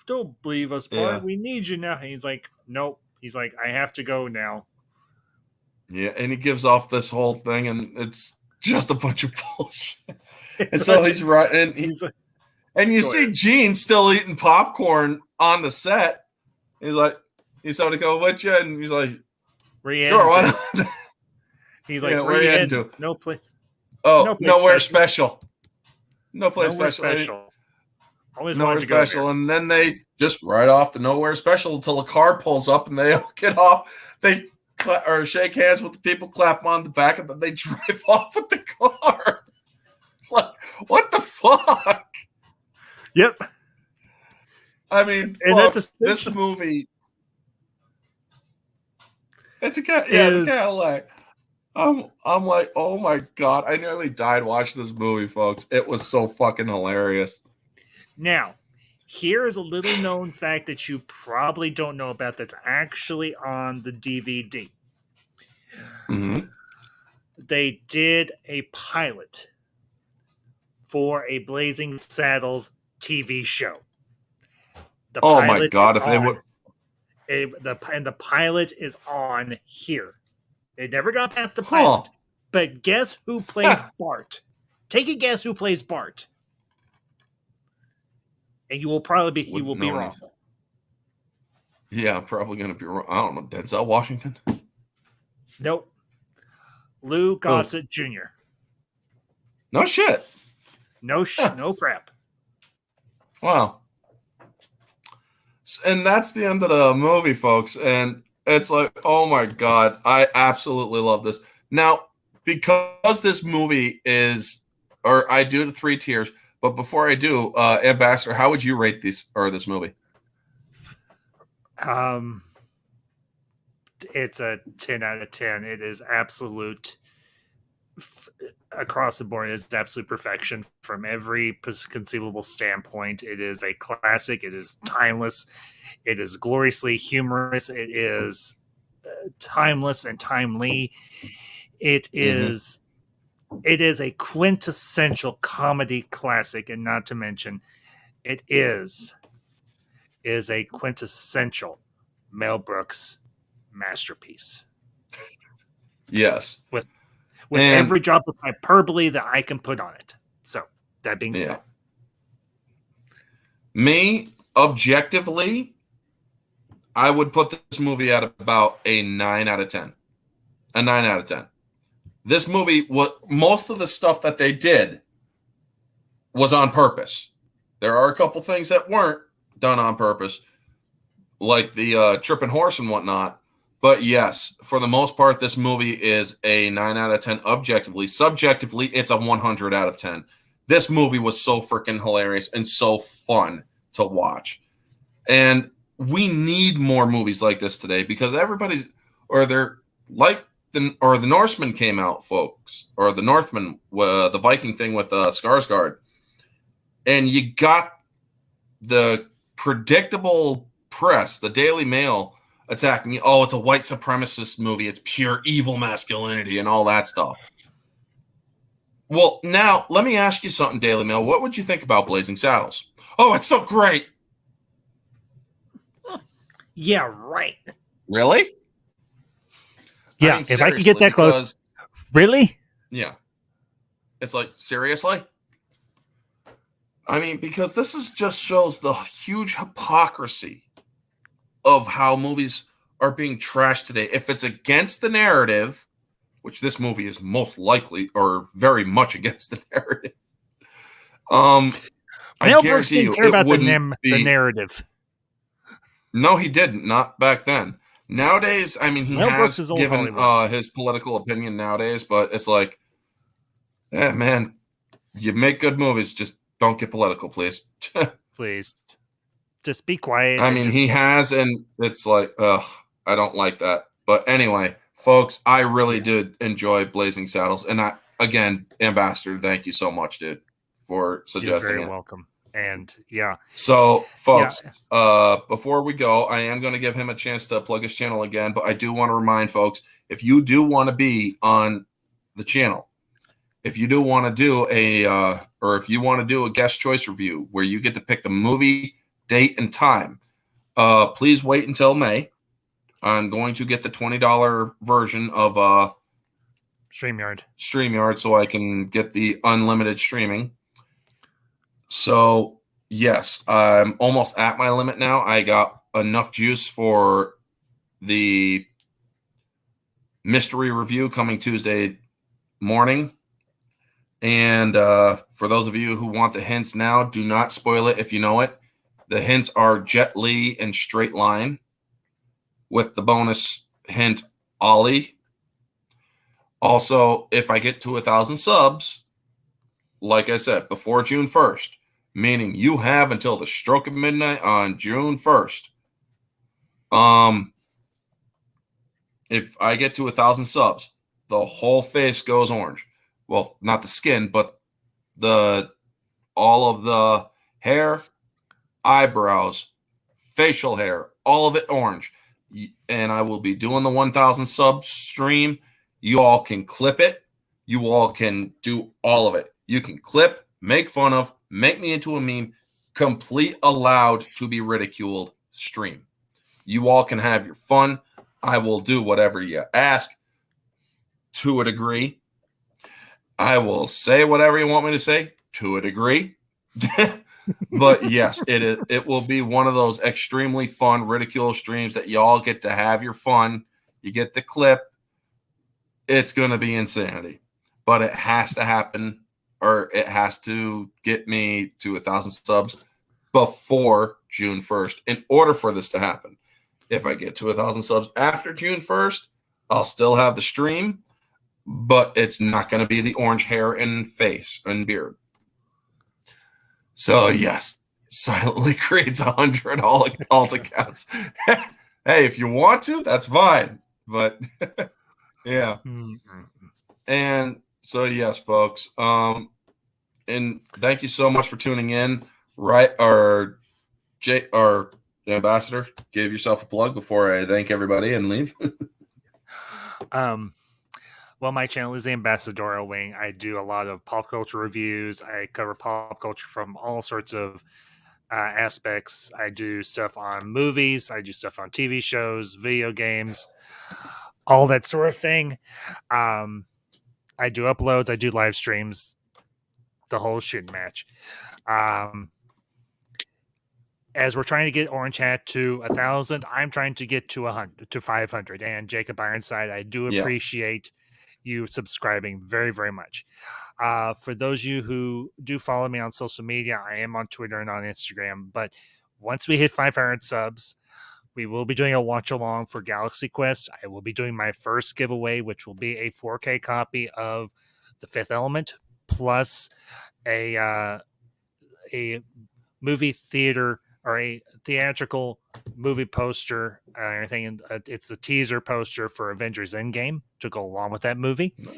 "Don't leave us, Bart. We need you now." And he's like, "Nope." He's like, "I have to go now." Yeah, and he gives off this whole thing, and it's just a bunch of bullshit. And so he's right, and you see Gene still eating popcorn on the set. He's like, "He's somebody go with you," and he's like, "Sure, why not?" He's like, "Where are you heading to?" No place. Oh, nowhere special. No place special. Always nowhere wanted to go special. And then they just ride off to nowhere special until a car pulls up and they all get off. They shake hands with the people, clap them on the back, and then they drive off with the car. It's like, what the fuck? Yep. I mean, this movie. It's a Cadillac. I'm like, oh my God, I nearly died watching this movie, folks. It was so fucking hilarious. Now, here is a little known fact that you probably don't know about that's actually on the DVD. Mm-hmm. They did a pilot for a Blazing Saddles TV show. Oh my God, if they would. The pilot is on here. It never got past the pilot. But guess who plays Bart? Take a guess who plays Bart. And you will probably be wrong. Yeah, I'm probably going to be wrong. I don't know. Denzel Washington? Nope. Lou Gossett Jr. No shit. No crap. Wow. And that's the end of the movie, folks. And it's like, oh my God, I absolutely love this. Now, because this movie is, or I do the 3 tiers, but before I do, Ambassador, how would you rate this movie? It's a 10 out of 10. It is absolute across the board is absolute perfection from every conceivable standpoint. It is a classic. It is timeless. It is gloriously humorous. It is timeless and timely. It is it is a quintessential comedy classic, and not to mention, it is a quintessential Mel Brooks masterpiece. Yes. With every drop of hyperbole that I can put on it. So, that being said. Me, objectively, I would put this movie at about a 9 out of 10. A 9 out of 10. This movie, most of the stuff that they did was on purpose. There are a couple things that weren't done on purpose, like the tripping horse and whatnot. But yes, for the most part, this movie is a 9 out of 10 objectively. Subjectively, it's a 100 out of 10. This movie was so freaking hilarious and so fun to watch. And we need more movies like this today because the Norseman came out, folks, or the Northman, the Viking thing with Skarsgård. And you got the predictable press, the Daily Mail, attacking you. Oh, it's a white supremacist movie. It's pure evil masculinity and all that stuff. Well, now, let me ask you something, Daily Mail. What would you think about Blazing Saddles? Oh, it's so great. Yeah, right. Really? Yeah, if I could get that close. Really? Yeah. It's like, seriously? I mean, because this just shows the huge hypocrisy of how movies are being trashed today. If it's against the narrative, which this movie is most likely or very much against the narrative. Mel Brooks didn't care about the narrative. No, he didn't. Not back then. Nowadays, I mean, he has given his political opinion nowadays, but it's like, yeah, man, you make good movies, just don't get political, please. Please. Just be quiet. I mean, he has, and it's like, I don't like that. But anyway, folks, I really did enjoy Blazing Saddles. And again, Ambassador, thank you so much, dude, for suggesting it. You're very welcome. And yeah. So, folks, before we go, I am going to give him a chance to plug his channel again. But I do want to remind folks, if you do want to be on the channel, if you do want to do if you want to do a guest choice review where you get to pick the movie, date, and time, please wait until May. I'm going to get the $20 version of StreamYard so I can get the unlimited streaming. So, yes, I'm almost at my limit now. I got enough juice for the mystery review coming Tuesday morning. And for those of you who want the hints now, do not spoil it if you know it. The hints are Jet Li and Straight Line, with the bonus hint Ollie. Also, if I get to 1,000 subs, like I said, before June 1st, meaning you have until the stroke of midnight on June 1st. If I get to 1,000 subs, the whole face goes orange. Well, not the skin, but all of the hair, eyebrows, facial hair, all of it orange. And I will be doing the 1,000 sub stream. You all can clip it. You all can do all of it. You can clip, make fun of, make me into a meme, complete allowed to be ridiculed stream. You all can have your fun. I will do whatever you ask to a degree. I will say whatever you want me to say to a degree. But yes, it will be one of those extremely fun ridicule streams that y'all get to have your fun. You get the clip. It's going to be insanity. But it has to happen, or it has to get me to 1,000 subs before June 1st in order for this to happen. If I get to 1,000 subs after June 1st, I'll still have the stream, but it's not going to be the orange hair and face and beard. So, yes, silently creates 100 alt accounts. Hey, if you want to, that's fine. But, yeah. And So yes, folks. And thank you so much for tuning in. Right, our Ambassador, give yourself a plug before I thank everybody and leave. Well, my channel is the Ambassadorial Wing. I do a lot of pop culture reviews. I cover pop culture from all sorts of aspects. I do stuff on movies. I do stuff on TV shows, video games, all that sort of thing. I do uploads. I do live streams, the whole shit match. As we're trying to get Orange Hat to 1,000, I'm trying to get to 100 to 500. And Jacob Ironside, I do appreciate you subscribing very, very much. For those of you who do follow me on social media, I am on Twitter and on Instagram. But once we hit 500 subs, we will be doing a watch along for Galaxy Quest. I will be doing my first giveaway, which will be a 4K copy of The Fifth Element plus a movie theater or a theatrical movie poster. Anything. It's the teaser poster for Avengers Endgame to go along with that movie. Nice.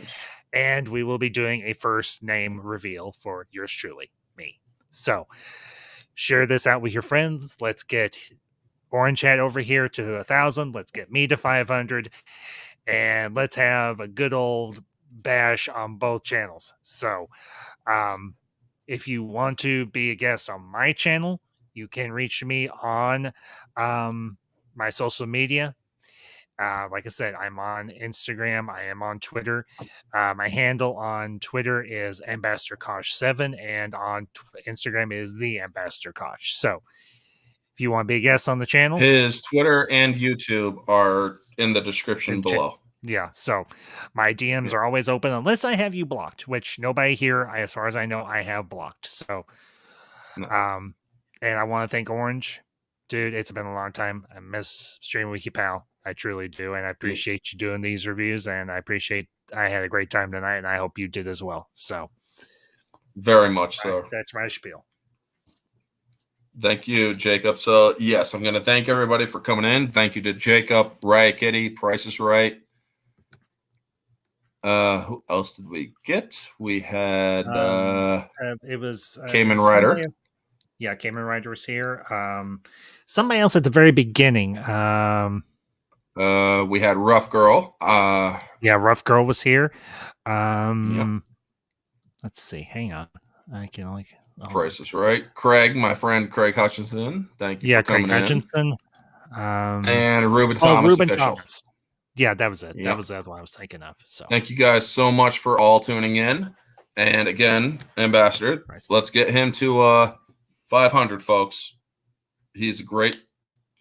And we will be doing a first name reveal for yours truly, me. So share this out with your friends. Let's get Orange Hat over here to 1,000. Let's get me to 500. And let's have a good old bash on both channels. So if you want to be a guest on my channel, you can reach me on my social media. Like I said, I'm on Instagram. I am on Twitter. My handle on Twitter is Ambassador Kosh7, and on Instagram is the Ambassador Kosh. So if you want to be a guest on the channel, his Twitter and YouTube are in the description below. Yeah, so my DMs are always open unless I have you blocked, which nobody here, as far as I know, I have blocked. So, and I want to thank Orange, dude. It's been a long time. I miss streaming with you, pal. I truly do, and I appreciate you doing these reviews. And I had a great time tonight, and I hope you did as well. So, very much so. That's my spiel. Thank you, Jacob. So, yes, I'm going to thank everybody for coming in. Thank you to Jacob, Riot Kitty, Price is Right. Who else did we get? We had it was Cayman Rider. Yeah, Cayman Rider was here. Somebody else at the very beginning. We had Rough Girl. Yeah, Rough Girl was here. Let's see. Hang on. I can like Price is Right. Craig, my friend Craig Hutchinson. Thank you for coming Craig Hutchinson. And Ruben Thomas. Ruben Thomas. Yeah, that was it. Yep. That was the other one I was thinking of. So thank you guys so much for all tuning in. And again, Ambassador, let's get him to 500, folks. He's a great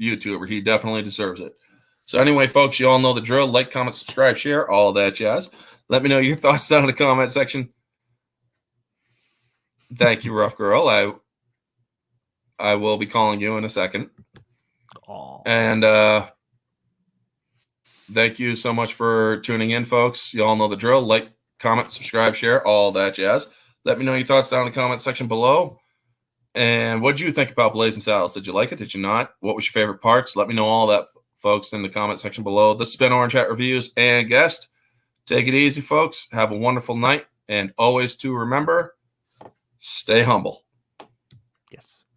YouTuber. He definitely deserves it. So anyway, folks, you all know the drill. Like, comment, subscribe, share, all of that jazz. Let me know your thoughts down in the comment section. Thank you, Rough Girl. I will be calling you in a second. Aww. And thank you so much for tuning in, folks. You all know the drill. Like, comment, subscribe, share, all that jazz. Let me know your thoughts down in the comment section below. And what did you think about Blazing Saddles? Did you like it? Did you not? What was your favorite parts? Let me know all that, folks, in the comment section below. This has been Orange Hat Reviews and Guest. Take it easy, folks. Have a wonderful night. And always to remember, stay humble.